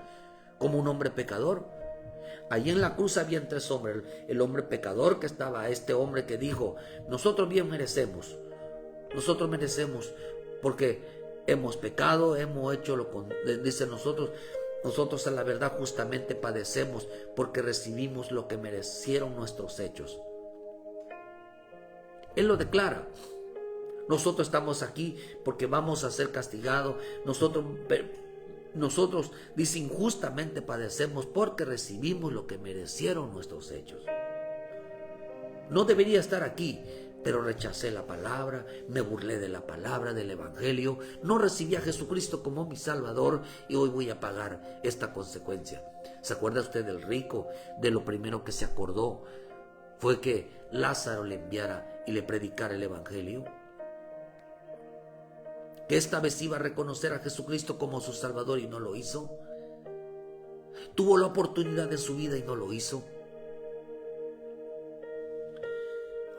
como un hombre pecador? Allí en la cruz habían tres hombres, el hombre pecador que estaba, este hombre que dijo, nosotros bien merecemos porque hemos pecado, hemos hecho dice nosotros a la verdad justamente padecemos porque recibimos lo que merecieron nuestros hechos. Él lo declara. Nosotros estamos aquí porque vamos a ser castigados. Nosotros, dice, injustamente padecemos porque recibimos lo que merecieron nuestros hechos. No debería estar aquí, pero rechacé la palabra, me burlé de la palabra, del evangelio, no recibí a Jesucristo como mi Salvador y hoy voy a pagar esta consecuencia. ¿Se acuerda usted del rico? De lo primero que se acordó fue que Lázaro le enviara y le predicara el evangelio. Que esta vez iba a reconocer a Jesucristo como su Salvador y no lo hizo. Tuvo la oportunidad de su vida y no lo hizo.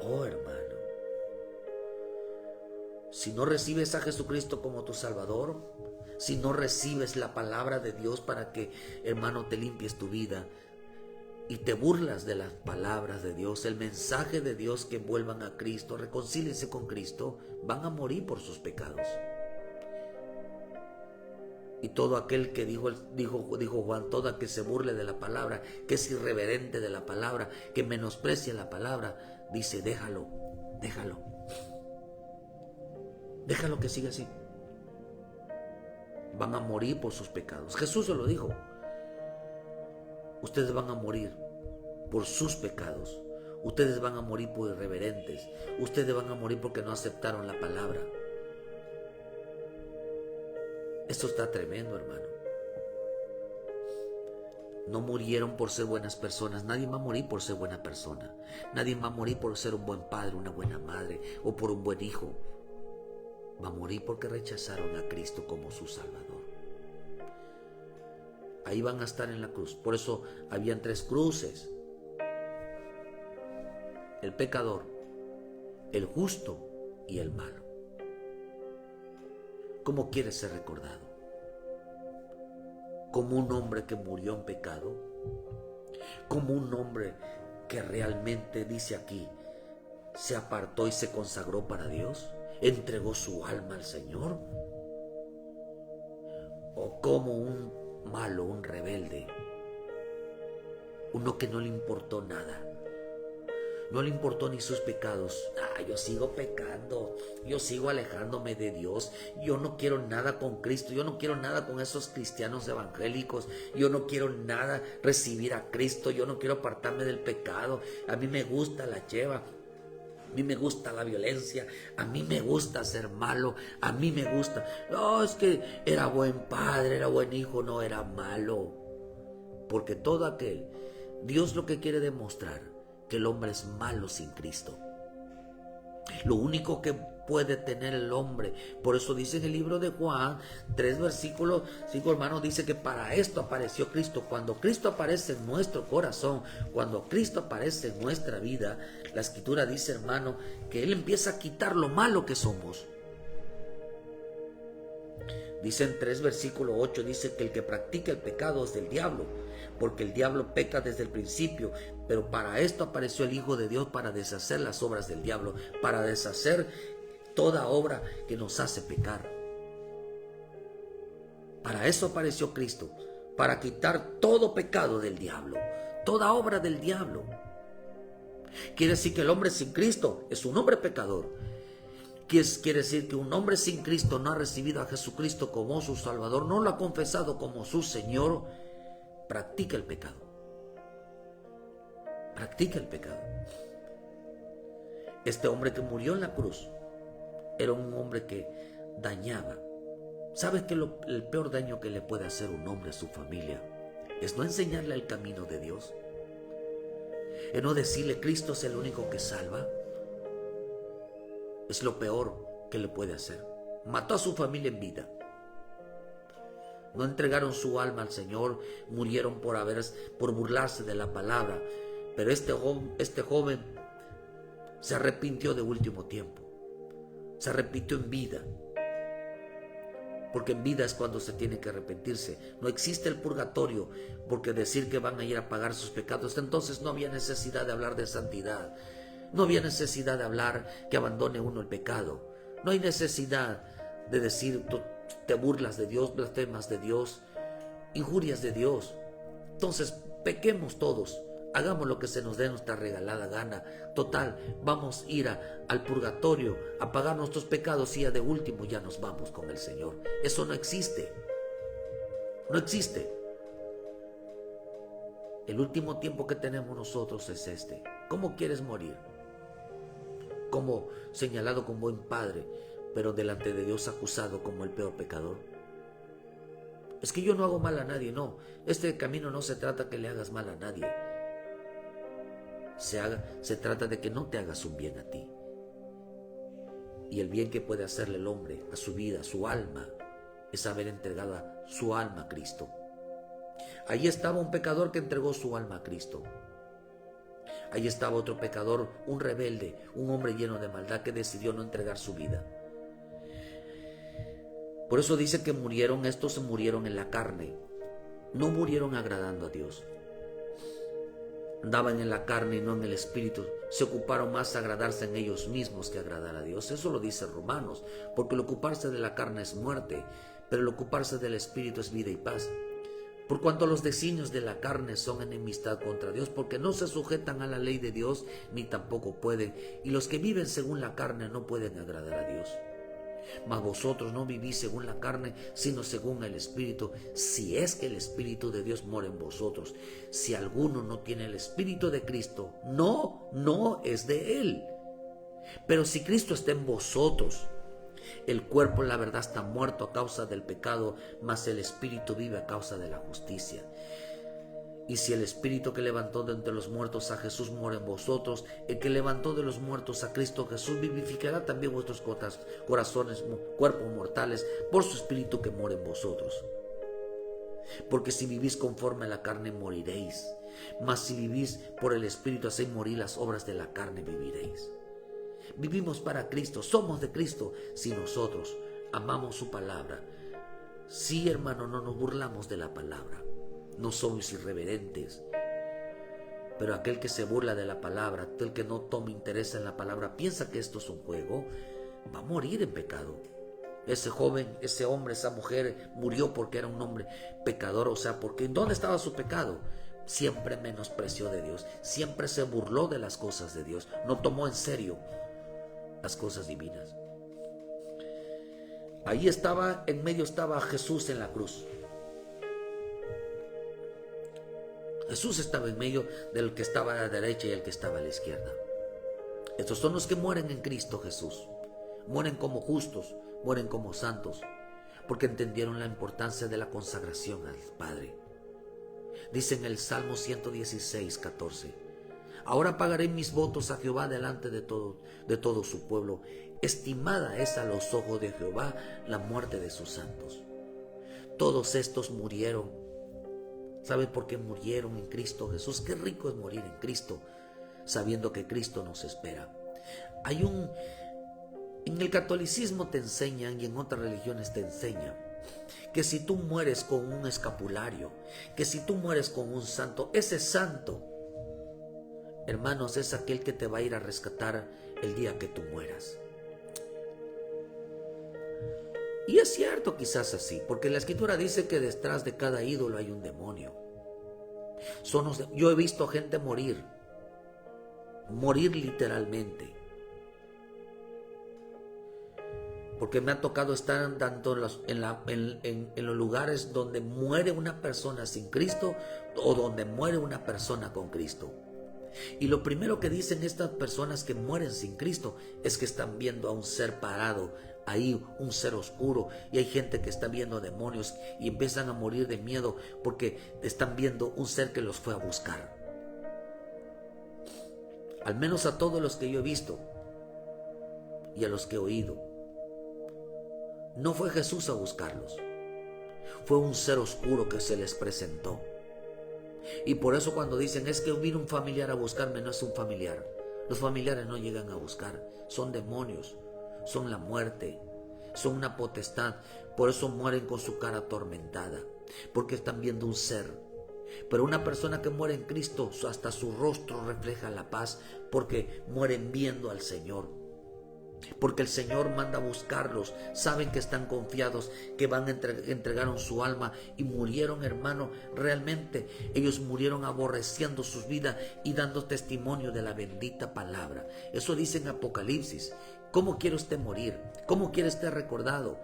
Oh, hermano, si no recibes a Jesucristo como tu Salvador, si no recibes la palabra de Dios para que, hermano, te limpies tu vida y te burlas de las palabras de Dios, el mensaje de Dios, que vuelvan a Cristo, reconcíliense con Cristo, van a morir por sus pecados. Y todo aquel que dijo Juan, todo aquel que se burle de la palabra, que es irreverente de la palabra, que menosprecia la palabra, dice, déjalo que siga así. Van a morir por sus pecados. Jesús se lo dijo. Ustedes van a morir por sus pecados. Ustedes van a morir por irreverentes. Ustedes van a morir porque no aceptaron la palabra. Esto está tremendo, hermano. No murieron por ser buenas personas. Nadie va a morir por ser buena persona. Nadie va a morir por ser un buen padre, una buena madre o por un buen hijo. Va a morir porque rechazaron a Cristo como su Salvador. Ahí van a estar en la cruz. Por eso habían tres cruces. El pecador, el justo y el malo. ¿Cómo quieres ser recordado? ¿Como un hombre que murió en pecado? ¿Como un hombre que realmente, dice aquí, se apartó y se consagró para Dios? ¿Entregó su alma al Señor? ¿O como un malo, un rebelde? Uno que no le importó nada. No le importó ni sus pecados. Yo sigo pecando, yo sigo alejándome de Dios, yo no quiero nada con Cristo, yo no quiero nada con esos cristianos evangélicos, yo no quiero nada recibir a Cristo, yo no quiero apartarme del pecado. A mí me gusta la cheva, a mí me gusta la violencia, a mí me gusta ser malo, a mí me gusta. No, es que era buen padre, era buen hijo, no era malo. Porque todo aquel, Dios lo que quiere demostrar, que el hombre es malo sin Cristo. Lo único que puede tener el hombre, por eso dice en el libro de Juan 3 versículos 5, hermanos, dice que para esto apareció Cristo. Cuando Cristo aparece en nuestro corazón, cuando Cristo aparece en nuestra vida, la Escritura dice, hermano, que Él empieza a quitar lo malo que somos. Dice en 3 versículo 8, dice que el que practica el pecado es del diablo, porque el diablo peca desde el principio. Pero para esto apareció el Hijo de Dios, para deshacer las obras del diablo, para deshacer toda obra que nos hace pecar. Para eso apareció Cristo, para quitar todo pecado del diablo, toda obra del diablo. Quiere decir que el hombre sin Cristo es un hombre pecador. Quiere decir que un hombre sin Cristo no ha recibido a Jesucristo como su Salvador, no lo ha confesado como su Señor, practica el pecado. Practica el pecado. Este hombre que murió en la cruz era un hombre que dañaba. ¿Sabes que el peor daño que le puede hacer un hombre a su familia es no enseñarle el camino de Dios? Es no decirle Cristo es el único que salva. Es lo peor que le puede hacer. Mató a su familia en vida. No entregaron su alma al Señor, murieron por burlarse de la palabra. Pero este joven se arrepintió de último tiempo. Se arrepintió en vida. Porque en vida es cuando se tiene que arrepentirse. No existe el purgatorio, porque decir que van a ir a pagar sus pecados, entonces no había necesidad de hablar de santidad. No había necesidad de hablar que abandone uno el pecado. No hay necesidad de decir te burlas de Dios, blasfemas de Dios, injurias de Dios. Entonces pequemos todos, hagamos lo que se nos dé nuestra regalada gana. Total, vamos a ir al purgatorio a pagar nuestros pecados y ya de último ya nos vamos con el Señor. Eso no existe. No existe. El último tiempo que tenemos nosotros es este. ¿Cómo quieres morir? Como señalado como buen padre, pero delante de Dios acusado como el peor pecador. Es que yo no hago mal a nadie, no. Este camino no se trata que le hagas mal a nadie. Se trata de que no te hagas un bien a ti. Y el bien que puede hacerle el hombre a su vida, a su alma, es haber entregado su alma a Cristo. Allí estaba un pecador que entregó su alma a Cristo. Allí estaba otro pecador, un rebelde, un hombre lleno de maldad que decidió no entregar su vida. Por eso dice que estos murieron en la carne, no murieron agradando a Dios. Andaban en la carne y no en el espíritu. Se ocuparon más a agradarse en ellos mismos que agradar a Dios. Eso lo dice Romanos, porque el ocuparse de la carne es muerte, pero el ocuparse del espíritu es vida y paz. Por cuanto los designios de la carne son enemistad contra Dios, porque no se sujetan a la ley de Dios, ni tampoco pueden, y los que viven según la carne no pueden agradar a Dios. Mas vosotros no vivís según la carne, sino según el Espíritu, si es que el Espíritu de Dios mora en vosotros. Si alguno no tiene el Espíritu de Cristo, no es de él. Pero si Cristo está en vosotros, el cuerpo en la verdad está muerto a causa del pecado, mas el Espíritu vive a causa de la justicia. Y si el Espíritu que levantó de entre los muertos a Jesús mora en vosotros, el que levantó de los muertos a Cristo Jesús vivificará también vuestros corazones, cuerpos mortales, por su Espíritu que mora en vosotros. Porque si vivís conforme a la carne moriréis, mas si vivís por el Espíritu, hacéis morir las obras de la carne, viviréis. Vivimos para Cristo, somos de Cristo, si nosotros amamos su palabra. Sí, hermano, no nos burlamos de la palabra. No somos irreverentes, pero aquel que se burla de la palabra, aquel que no toma interés en la palabra, piensa que esto es un juego, va a morir en pecado. Ese joven, ese hombre, esa mujer murió porque era un hombre pecador, o sea, porque ¿dónde estaba su pecado? Siempre menospreció de Dios, siempre se burló de las cosas de Dios, no tomó en serio las cosas divinas. Ahí estaba, en medio estaba Jesús en la cruz. Jesús estaba en medio del que estaba a la derecha y el que estaba a la izquierda. Estos son los que mueren en Cristo Jesús. Mueren como justos, mueren como santos, porque entendieron la importancia de la consagración al Padre. Dice en el Salmo 116, 14: Ahora pagaré mis votos a Jehová delante de todo su pueblo. Estimada es a los ojos de Jehová la muerte de sus santos. Todos estos murieron. ¿Saben por qué murieron en Cristo Jesús? Qué rico es morir en Cristo, sabiendo que Cristo nos espera. En el catolicismo te enseñan, y en otras religiones te enseñan, que si tú mueres con un escapulario, que si tú mueres con un santo, ese santo, hermanos, es aquel que te va a ir a rescatar el día que tú mueras. Y es cierto, quizás así, porque la Escritura dice que detrás de cada ídolo hay un demonio. Yo he visto gente morir literalmente. Porque me ha tocado estar tanto en los lugares donde muere una persona sin Cristo o donde muere una persona con Cristo. Y lo primero que dicen estas personas que mueren sin Cristo es que están viendo a un ser parado ahí, un ser oscuro, y hay gente que está viendo demonios y empiezan a morir de miedo porque están viendo un ser que los fue a buscar. Al menos a todos los que yo he visto y a los que he oído, no fue Jesús a buscarlos, fue un ser oscuro que se les presentó. Y por eso cuando dicen es que vino un familiar a buscarme, no es un familiar. Los familiares no llegan a buscar, son demonios, son la muerte, son una potestad. Por eso mueren con su cara atormentada, porque están viendo un ser. Pero una persona que muere en Cristo, hasta su rostro refleja la paz, porque mueren viendo al Señor. Porque el Señor manda a buscarlos, saben que están confiados, que entregaron su alma y murieron, hermano. Realmente ellos murieron aborreciendo sus vidas y dando testimonio de la bendita palabra. Eso dice en Apocalipsis. ¿Cómo quiere usted morir? ¿Cómo quiere usted recordado?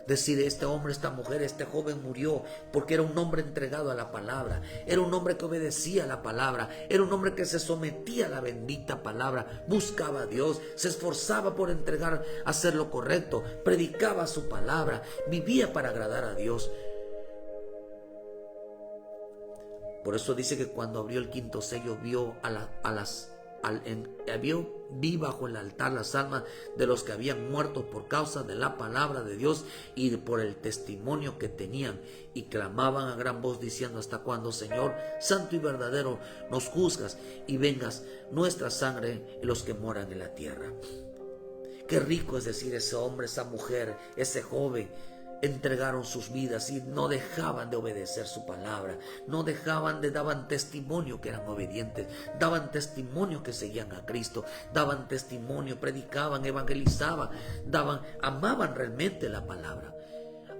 Decir, este hombre, esta mujer, este joven murió porque era un hombre entregado a la palabra, era un hombre que obedecía a la palabra, era un hombre que se sometía a la bendita palabra, buscaba a Dios, se esforzaba por hacer lo correcto, predicaba su palabra, vivía para agradar a Dios. Por eso dice que cuando abrió el quinto sello vi bajo el altar las almas de los que habían muerto por causa de la palabra de Dios y por el testimonio que tenían, y clamaban a gran voz diciendo: ¿hasta cuándo, Señor, santo y verdadero, nos juzgas y vengas nuestra sangre en los que moran en la tierra? Qué rico es decir, ese hombre, esa mujer, ese joven entregaron sus vidas y no dejaban de obedecer su palabra, daban testimonio que eran obedientes, daban testimonio que seguían a Cristo, daban testimonio, predicaban, evangelizaban, amaban realmente la palabra.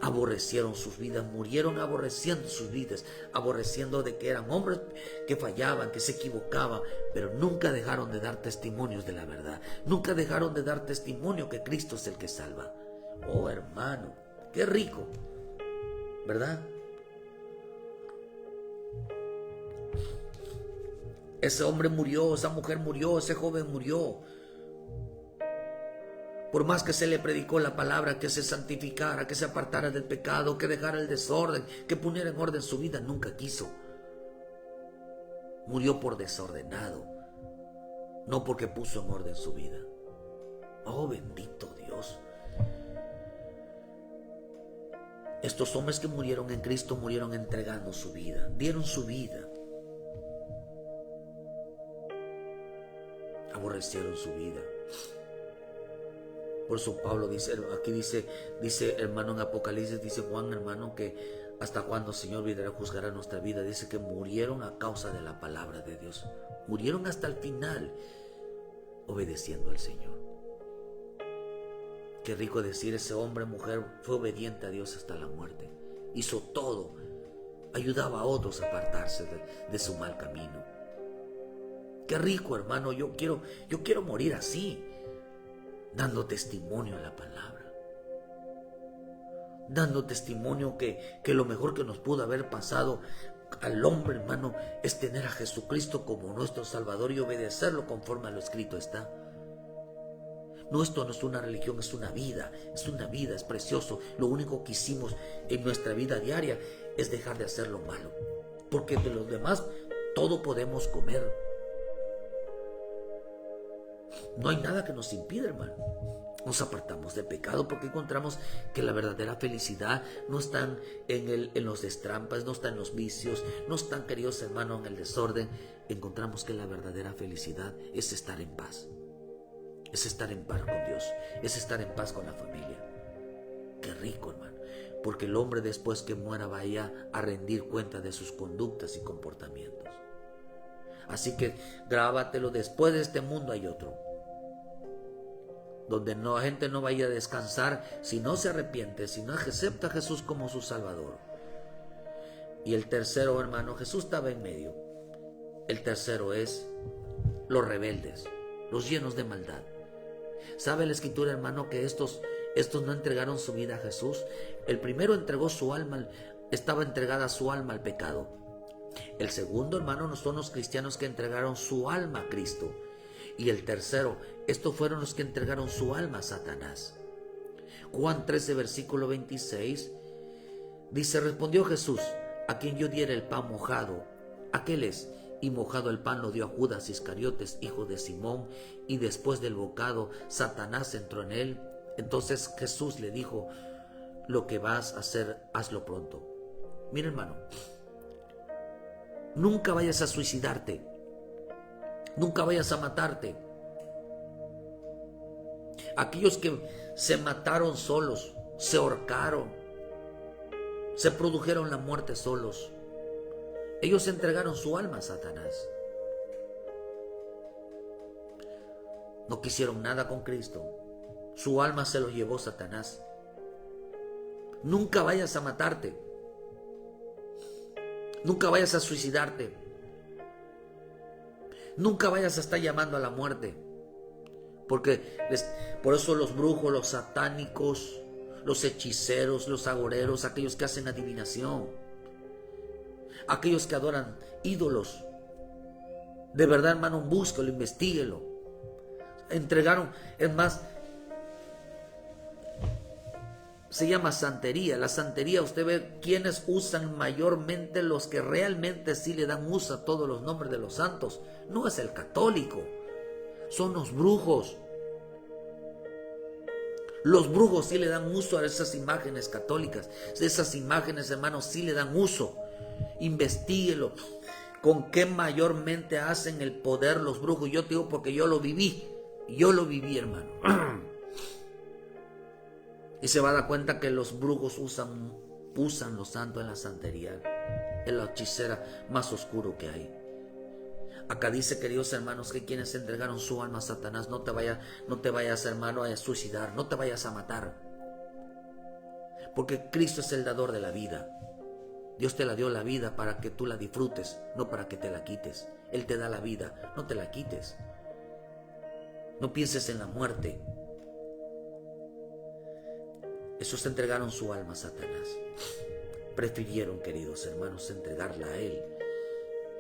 Aborrecieron sus vidas, murieron aborreciendo sus vidas, aborreciendo de que eran hombres que fallaban, que se equivocaban, pero nunca dejaron de dar testimonios de la verdad, nunca dejaron de dar testimonio que Cristo es el que salva. Oh, hermano, qué rico, ¿verdad? Ese hombre murió, esa mujer murió, ese joven murió. Por más que se le predicó la palabra, que se santificara, que se apartara del pecado, que dejara el desorden, que pusiera en orden su vida, nunca quiso. Murió por desordenado, no porque puso en orden su vida. Oh, bendito Dios. Estos hombres que murieron en Cristo murieron entregando su vida, dieron su vida, aborrecieron su vida. Por eso Pablo dice, aquí dice hermano, en Apocalipsis, dice Juan, hermano, que hasta cuando, Señor, vendrá a juzgar a nuestra vida. Dice que murieron a causa de la palabra de Dios, murieron hasta el final obedeciendo al Señor. Qué rico decir, ese hombre, mujer, fue obediente a Dios hasta la muerte. Hizo todo. Ayudaba a otros a apartarse de su mal camino. Qué rico, hermano. Yo quiero morir así, dando testimonio a la palabra. Dando testimonio que lo mejor que nos pudo haber pasado al hombre, hermano, es tener a Jesucristo como nuestro Salvador y obedecerlo conforme a lo escrito está. No, esto no es una religión, es una vida, es precioso. Lo único que hicimos en nuestra vida diaria es dejar de hacer lo malo, porque de los demás todo podemos comer. No hay nada que nos impida, hermano. Nos apartamos del pecado porque encontramos que la verdadera felicidad no está en los destrampas, no está en los vicios, no están, queridos hermanos, en el desorden. Encontramos que la verdadera felicidad es estar en paz. Es estar en paz con Dios, es estar en paz con la familia. Qué rico, hermano, porque el hombre, después que muera, vaya a rendir cuenta de sus conductas y comportamientos. Así que grábatelo: después de este mundo hay otro. donde la gente no vaya a descansar si no se arrepiente, si no acepta a Jesús como su Salvador. Y el tercero, hermano, Jesús estaba en medio. El tercero es los rebeldes, los llenos de maldad. ¿Sabe la Escritura, hermano, que estos no entregaron su vida a Jesús? El primero entregó su alma, estaba entregada su alma al pecado. El segundo, hermano, no son los cristianos que entregaron su alma a Cristo. Y el tercero, estos fueron los que entregaron su alma a Satanás. Juan 13, versículo 26, dice: respondió Jesús: a quien yo diera el pan mojado, aquel es. Y mojado el pan lo dio a Judas Iscariotes, hijo de Simón, y después del bocado Satanás entró en él. Entonces Jesús le dijo: lo que vas a hacer, hazlo pronto. Mira, hermano, nunca vayas a suicidarte, nunca vayas a matarte. Aquellos que se mataron solos, se ahorcaron, se produjeron la muerte solos, ellos entregaron su alma a Satanás. No quisieron nada con Cristo. Su alma se lo llevó Satanás. Nunca vayas a matarte. Nunca vayas a suicidarte. Nunca vayas a estar llamando a la muerte. Por eso los brujos, los satánicos, los hechiceros, los agoreros, aquellos que hacen adivinación, aquellos que adoran ídolos, de verdad, hermano, búsquelo, investíguelo. Entregaron, es más, se llama santería. La santería, usted ve quienes usan mayormente, los que realmente sí le dan uso a todos los nombres de los santos. No es el católico, son los brujos. Los brujos sí le dan uso a esas imágenes católicas. Esas imágenes, hermanos, sí le dan uso. Investíguelo. ¿Con qué mayormente hacen el poder los brujos? Yo te digo porque yo lo viví. Yo lo viví, hermano. Y se va a dar cuenta que los brujos usan los santos en la santería, en la hechicera más oscuro que hay. Acá dice, queridos hermanos, que quienes entregaron su alma a Satanás, no te vayas, hermano, a suicidar, no te vayas a matar. Porque Cristo es el dador de la vida. Dios te la dio la vida para que tú la disfrutes, no para que te la quites. Él te da la vida, no te la quites. No pienses en la muerte. Esos entregaron su alma a Satanás. Prefirieron, queridos hermanos, entregarla a Él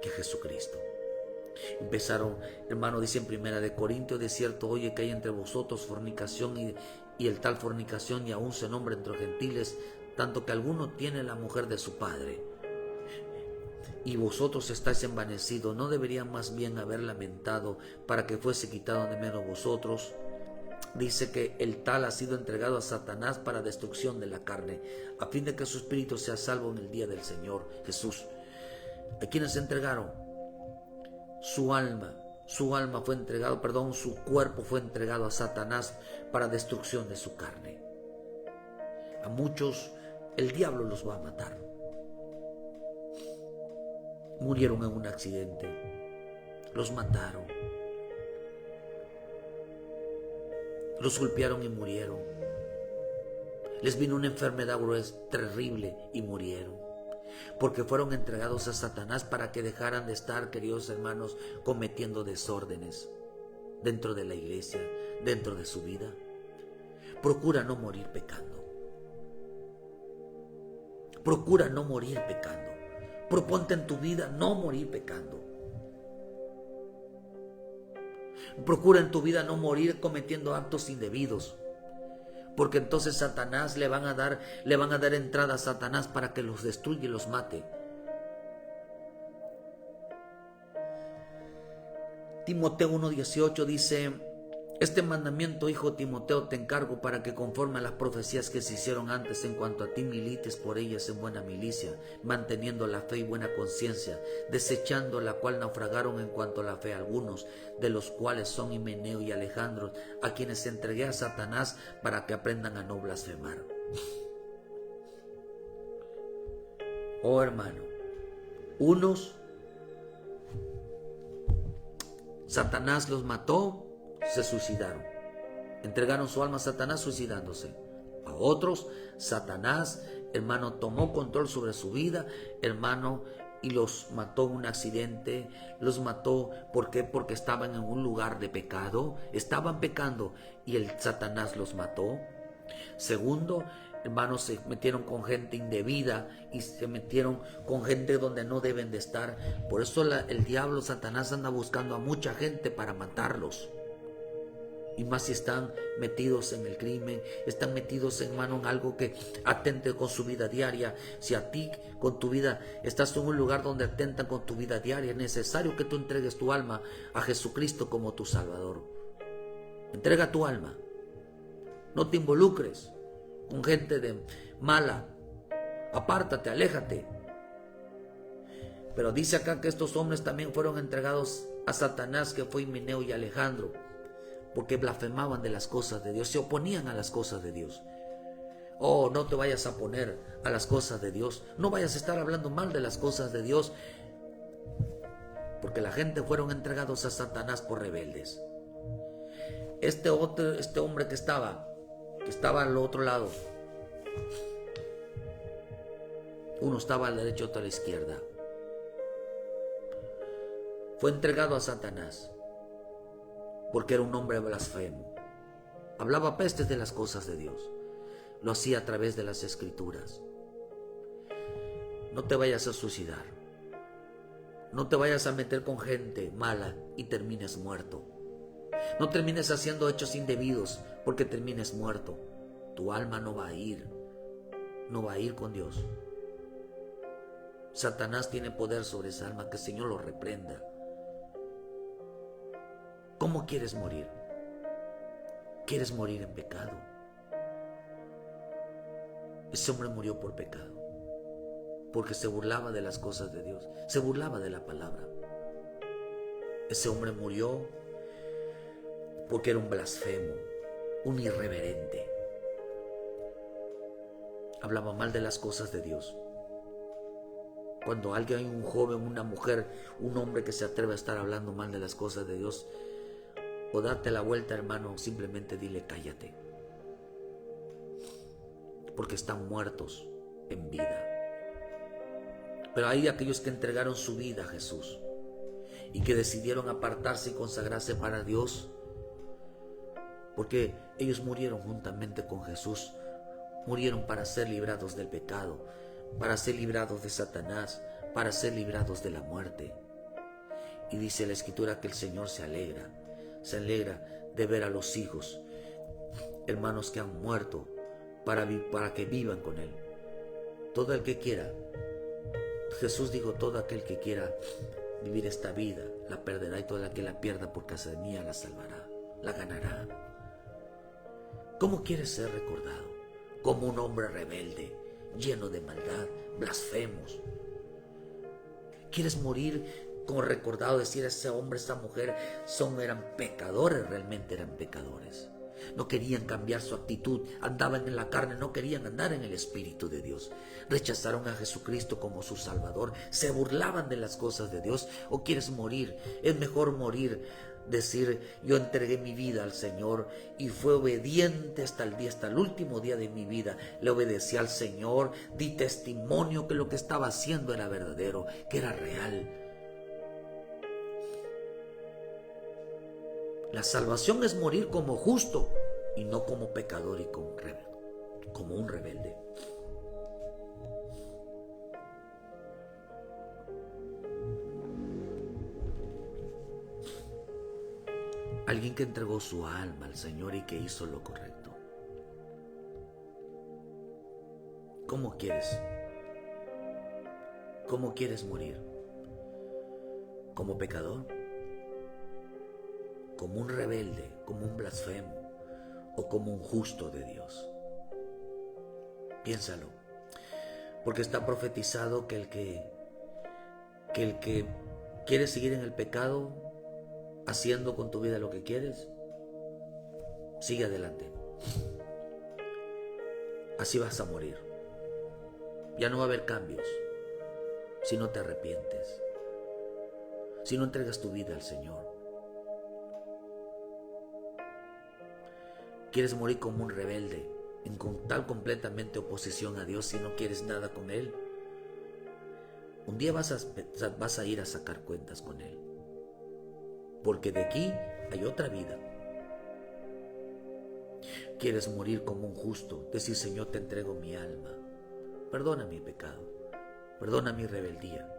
que a Jesucristo. Empezaron, hermano, dice en 1 Corintios: de cierto oye que hay entre vosotros fornicación y el tal fornicación y aún se nombra entre los gentiles, tanto que alguno tiene la mujer de su padre. Y vosotros estáis envanecidos. ¿No deberían más bien haber lamentado para que fuese quitado de menos vosotros? Dice que el tal ha sido entregado a Satanás para destrucción de la carne, a fin de que su espíritu sea salvo en el día del Señor Jesús. ¿A quienes se entregaron? Su alma fue entregado, su cuerpo fue entregado a Satanás para destrucción de su carne. A muchos el diablo los va a matar. Murieron en un accidente, los mataron, los golpearon y murieron. Les vino una enfermedad terrible y murieron, porque fueron entregados a Satanás para que dejaran de estar, queridos hermanos, cometiendo desórdenes dentro de la iglesia, dentro de su vida. Procura no morir pecando. Procura no morir pecando. Proponte en tu vida no morir pecando. Procura en tu vida no morir cometiendo actos indebidos, porque entonces Satanás le van a dar entrada a Satanás para que los destruya y los mate. Timoteo 1:18 dice: este mandamiento, hijo Timoteo, te encargo para que conforme a las profecías que se hicieron antes en cuanto a ti milites por ellas en buena milicia, manteniendo la fe y buena conciencia, desechando la cual naufragaron en cuanto a la fe algunos, de los cuales son Himeneo y Alejandro, a quienes entregué a Satanás para que aprendan a no blasfemar. Oh hermano, unos Satanás los mató, se suicidaron. entregaron su alma a Satanás suicidándose. A otros, Satanás, hermano, tomó control sobre su vida, hermano, y los mató en un accidente. Los mató, ¿por qué? Porque estaban en un lugar de pecado, estaban pecando y el Satanás los mató. Segundo, hermanos, se metieron con gente indebida y se metieron con gente donde no deben de estar. Por eso el diablo, Satanás, anda buscando a mucha gente para matarlos. Y más si están metidos en el crimen, están metidos, hermano, en algo que atente con su vida diaria. Si a ti, con tu vida, estás en un lugar donde atentan con tu vida diaria, es necesario que tú entregues tu alma a Jesucristo como tu Salvador. Entrega tu alma. No te involucres con gente mala. Apártate, aléjate. Pero dice acá que estos hombres también fueron entregados a Satanás, que fue Himeneo y Alejandro, porque blasfemaban de las cosas de Dios, se oponían a las cosas de Dios. Oh, no te vayas a oponer a las cosas de Dios, no vayas a estar hablando mal de las cosas de Dios, porque la gente fueron entregados a Satanás por rebeldes. Este hombre que estaba al otro lado, uno estaba a la derecha, otro a la izquierda, fue entregado a Satanás porque era un hombre blasfemo. Hablaba pestes de las cosas de Dios. Lo hacía a través de las Escrituras. No te vayas a suicidar. No te vayas a meter con gente mala y termines muerto. No termines haciendo hechos indebidos porque termines muerto. Tu alma no va a ir. No va a ir con Dios. Satanás tiene poder sobre esa alma, que el Señor lo reprenda. ¿Cómo quieres morir? ¿Quieres morir en pecado? Ese hombre murió por pecado, porque se burlaba de las cosas de Dios, se burlaba de la palabra. Ese hombre murió porque era un blasfemo, un irreverente. Hablaba mal de las cosas de Dios. Cuando alguien, un joven, una mujer, un hombre que se atreve a estar hablando mal de las cosas de Dios, o darte la vuelta, hermano, simplemente dile cállate, porque están muertos en vida. Pero hay aquellos que entregaron su vida a Jesús y que decidieron apartarse y consagrarse para Dios, porque ellos murieron juntamente con Jesús. Murieron para ser librados del pecado, para ser librados de Satanás, para ser librados de la muerte. Y dice la Escritura que el Señor se alegra de ver a los hijos, hermanos, que han muerto para que vivan con Él. Todo el que quiera, Jesús dijo, todo aquel que quiera vivir esta vida la perderá, y todo el que la pierda por causa de mí la salvará, la ganará. ¿Cómo quieres ser recordado? Como un hombre rebelde, lleno de maldad, blasfemos. ¿Quieres morir como recordado, decir ese hombre, esa mujer eran pecadores? Realmente eran pecadores. No querían cambiar su actitud, andaban en la carne, no querían andar en el Espíritu de Dios. Rechazaron a Jesucristo como su Salvador, se burlaban de las cosas de Dios. ¿O quieres morir? Es mejor morir, decir, yo entregué mi vida al Señor y fue obediente hasta el último día de mi vida. Le obedecí al Señor, di testimonio que lo que estaba haciendo era verdadero, que era real. La salvación es morir como justo y no como pecador y como un rebelde. Alguien que entregó su alma al Señor y que hizo lo correcto. ¿Cómo quieres? ¿Cómo quieres morir? ¿Como pecador? ¿Como un rebelde, como un blasfemo o como un justo de Dios? Piénsalo, porque está profetizado que el que quiere seguir en el pecado, haciendo con tu vida lo que quieres, sigue adelante. Así vas a morir. Ya no va a haber cambios si no te arrepientes, si no entregas tu vida al Señor. Quieres morir como un rebelde, en tal completamente oposición a Dios y no quieres nada con Él. Un día vas a ir a sacar cuentas con Él, porque de aquí hay otra vida. Quieres morir como un justo, decir: Señor, te entrego mi alma, perdona mi pecado, perdona mi rebeldía.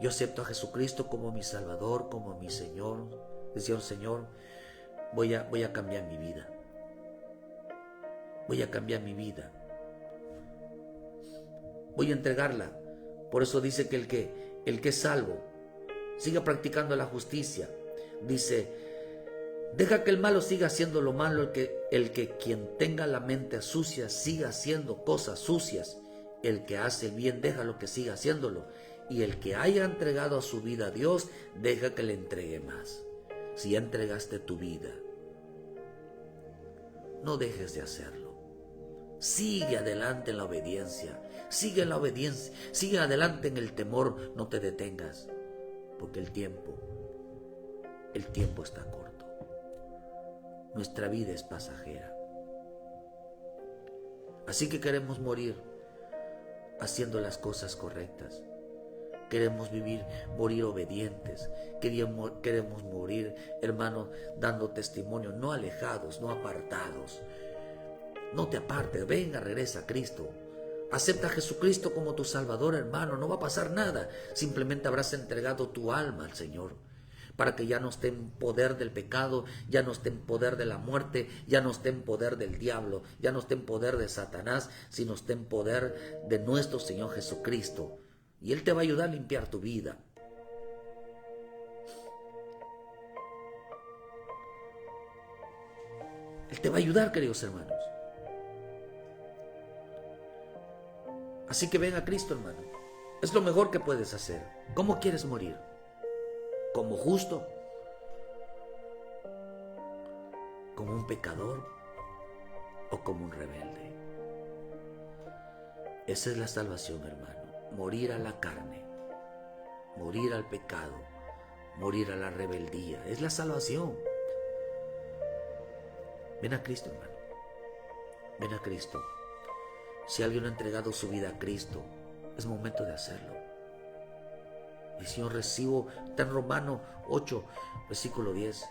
Yo acepto a Jesucristo como mi Salvador, como mi Señor. Decía: Señor, voy a cambiar mi vida. Voy a cambiar mi vida. Voy a entregarla. Por eso dice que el que es salvo siga practicando la justicia. Dice: deja que el malo siga haciendo lo malo, quien tenga la mente sucia siga haciendo cosas sucias. El que hace el bien, déjalo que siga haciéndolo. Y el que haya entregado a su vida a Dios, deja que le entregue más. Si ya entregaste tu vida, no dejes de hacerlo. Sigue adelante en la obediencia. Sigue en la obediencia. Sigue adelante en el temor. No te detengas, porque el tiempo está corto. Nuestra vida es pasajera. Así que queremos morir haciendo las cosas correctas. Queremos morir obedientes. Queremos morir, hermano, dando testimonio, no alejados, no apartados. No te apartes, venga, regresa a Cristo. Acepta a Jesucristo como tu Salvador, hermano. No va a pasar nada. Simplemente habrás entregado tu alma al Señor, para que ya no esté en poder del pecado, ya no esté en poder de la muerte, ya no esté en poder del diablo, ya no esté en poder de Satanás, sino esté en poder de nuestro Señor Jesucristo. Y Él te va a ayudar a limpiar tu vida. Él te va a ayudar, queridos hermanos. Así que ven a Cristo, hermano. Es lo mejor que puedes hacer. ¿Cómo quieres morir? ¿Como justo? ¿Como un pecador? ¿O como un rebelde? Esa es la salvación, hermano. Morir a la carne, morir al pecado, morir a la rebeldía. Es la salvación. Ven a Cristo, hermano. Ven a Cristo. Si alguien ha entregado su vida a Cristo, es momento de hacerlo. Y Señor, recibo, está en Romanos 8, versículo 10.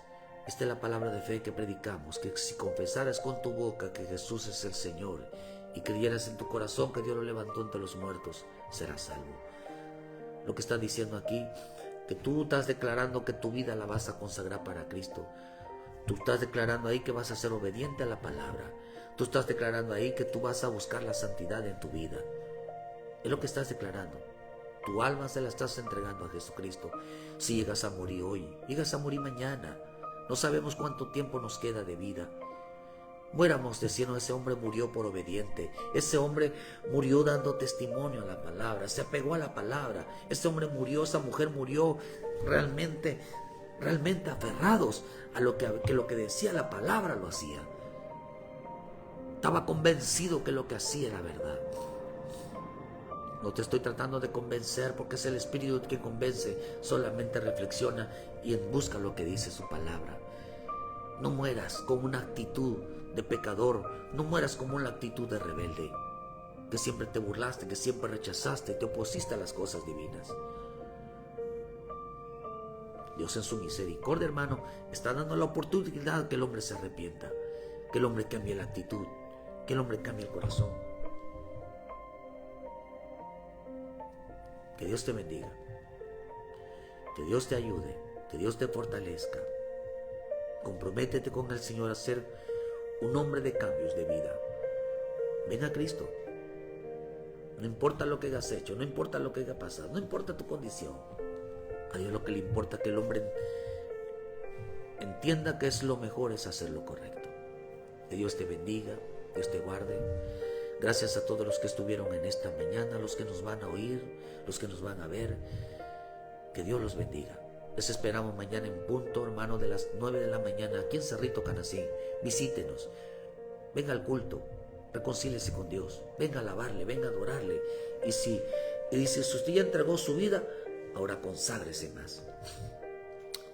Esta es la palabra de fe que predicamos, que si confesaras con tu boca que Jesús es el Señor y creyeras en tu corazón que Dios lo levantó entre los muertos, serás salvo. Lo que está diciendo aquí, que tú estás declarando que tu vida la vas a consagrar para Cristo. Tú estás declarando ahí que vas a ser obediente a la palabra. Tú estás declarando ahí que tú vas a buscar la santidad en tu vida. Es lo que estás declarando. Tu alma se la estás entregando a Jesucristo. Si llegas a morir hoy, llegas a morir mañana. No sabemos cuánto tiempo nos queda de vida. Muéramos diciendo: ese hombre murió por obediente. Ese hombre murió dando testimonio a la palabra. Se apegó a la palabra. Ese hombre murió, esa mujer murió realmente aferrados a lo que decía la palabra lo hacía. Estaba convencido que lo que hacía era verdad. No te estoy tratando de convencer, porque es el Espíritu que convence. Solamente reflexiona y busca lo que dice su palabra. No mueras con una actitud de pecador. No mueras con una actitud de rebelde, que siempre te burlaste, que siempre rechazaste, te opusiste a las cosas divinas. Dios en su misericordia, hermano, está dando la oportunidad que el hombre se arrepienta, que el hombre cambie la actitud, que el hombre cambie el corazón. Que Dios te bendiga, que Dios te ayude, que Dios te fortalezca. Comprométete con el Señor a ser un hombre de cambios de vida. Ven a Cristo. No importa lo que hayas hecho, no importa lo que haya pasado, no importa tu condición. A Dios lo que le importa es que el hombre entienda que es lo mejor es hacer lo correcto. Que Dios te bendiga, Dios te guarde. Gracias a todos los que estuvieron en esta mañana, los que nos van a oír, los que nos van a ver. Que Dios los bendiga. Les esperamos mañana en punto, hermano, de las 9 de la mañana aquí en Cerrito Canacín. Visítenos. Venga al culto. Reconcíliese con Dios. Venga a alabarle, venga a adorarle. Y dice, si usted ya entregó su vida, ahora conságrese más.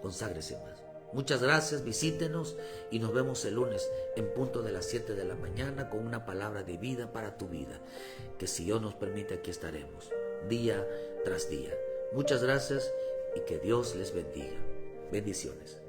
Conságrese más. Muchas gracias, visítenos y nos vemos el lunes en punto de las 7 de la mañana con una palabra de vida para tu vida, que si Dios nos permite aquí estaremos, día tras día. Muchas gracias y que Dios les bendiga. Bendiciones.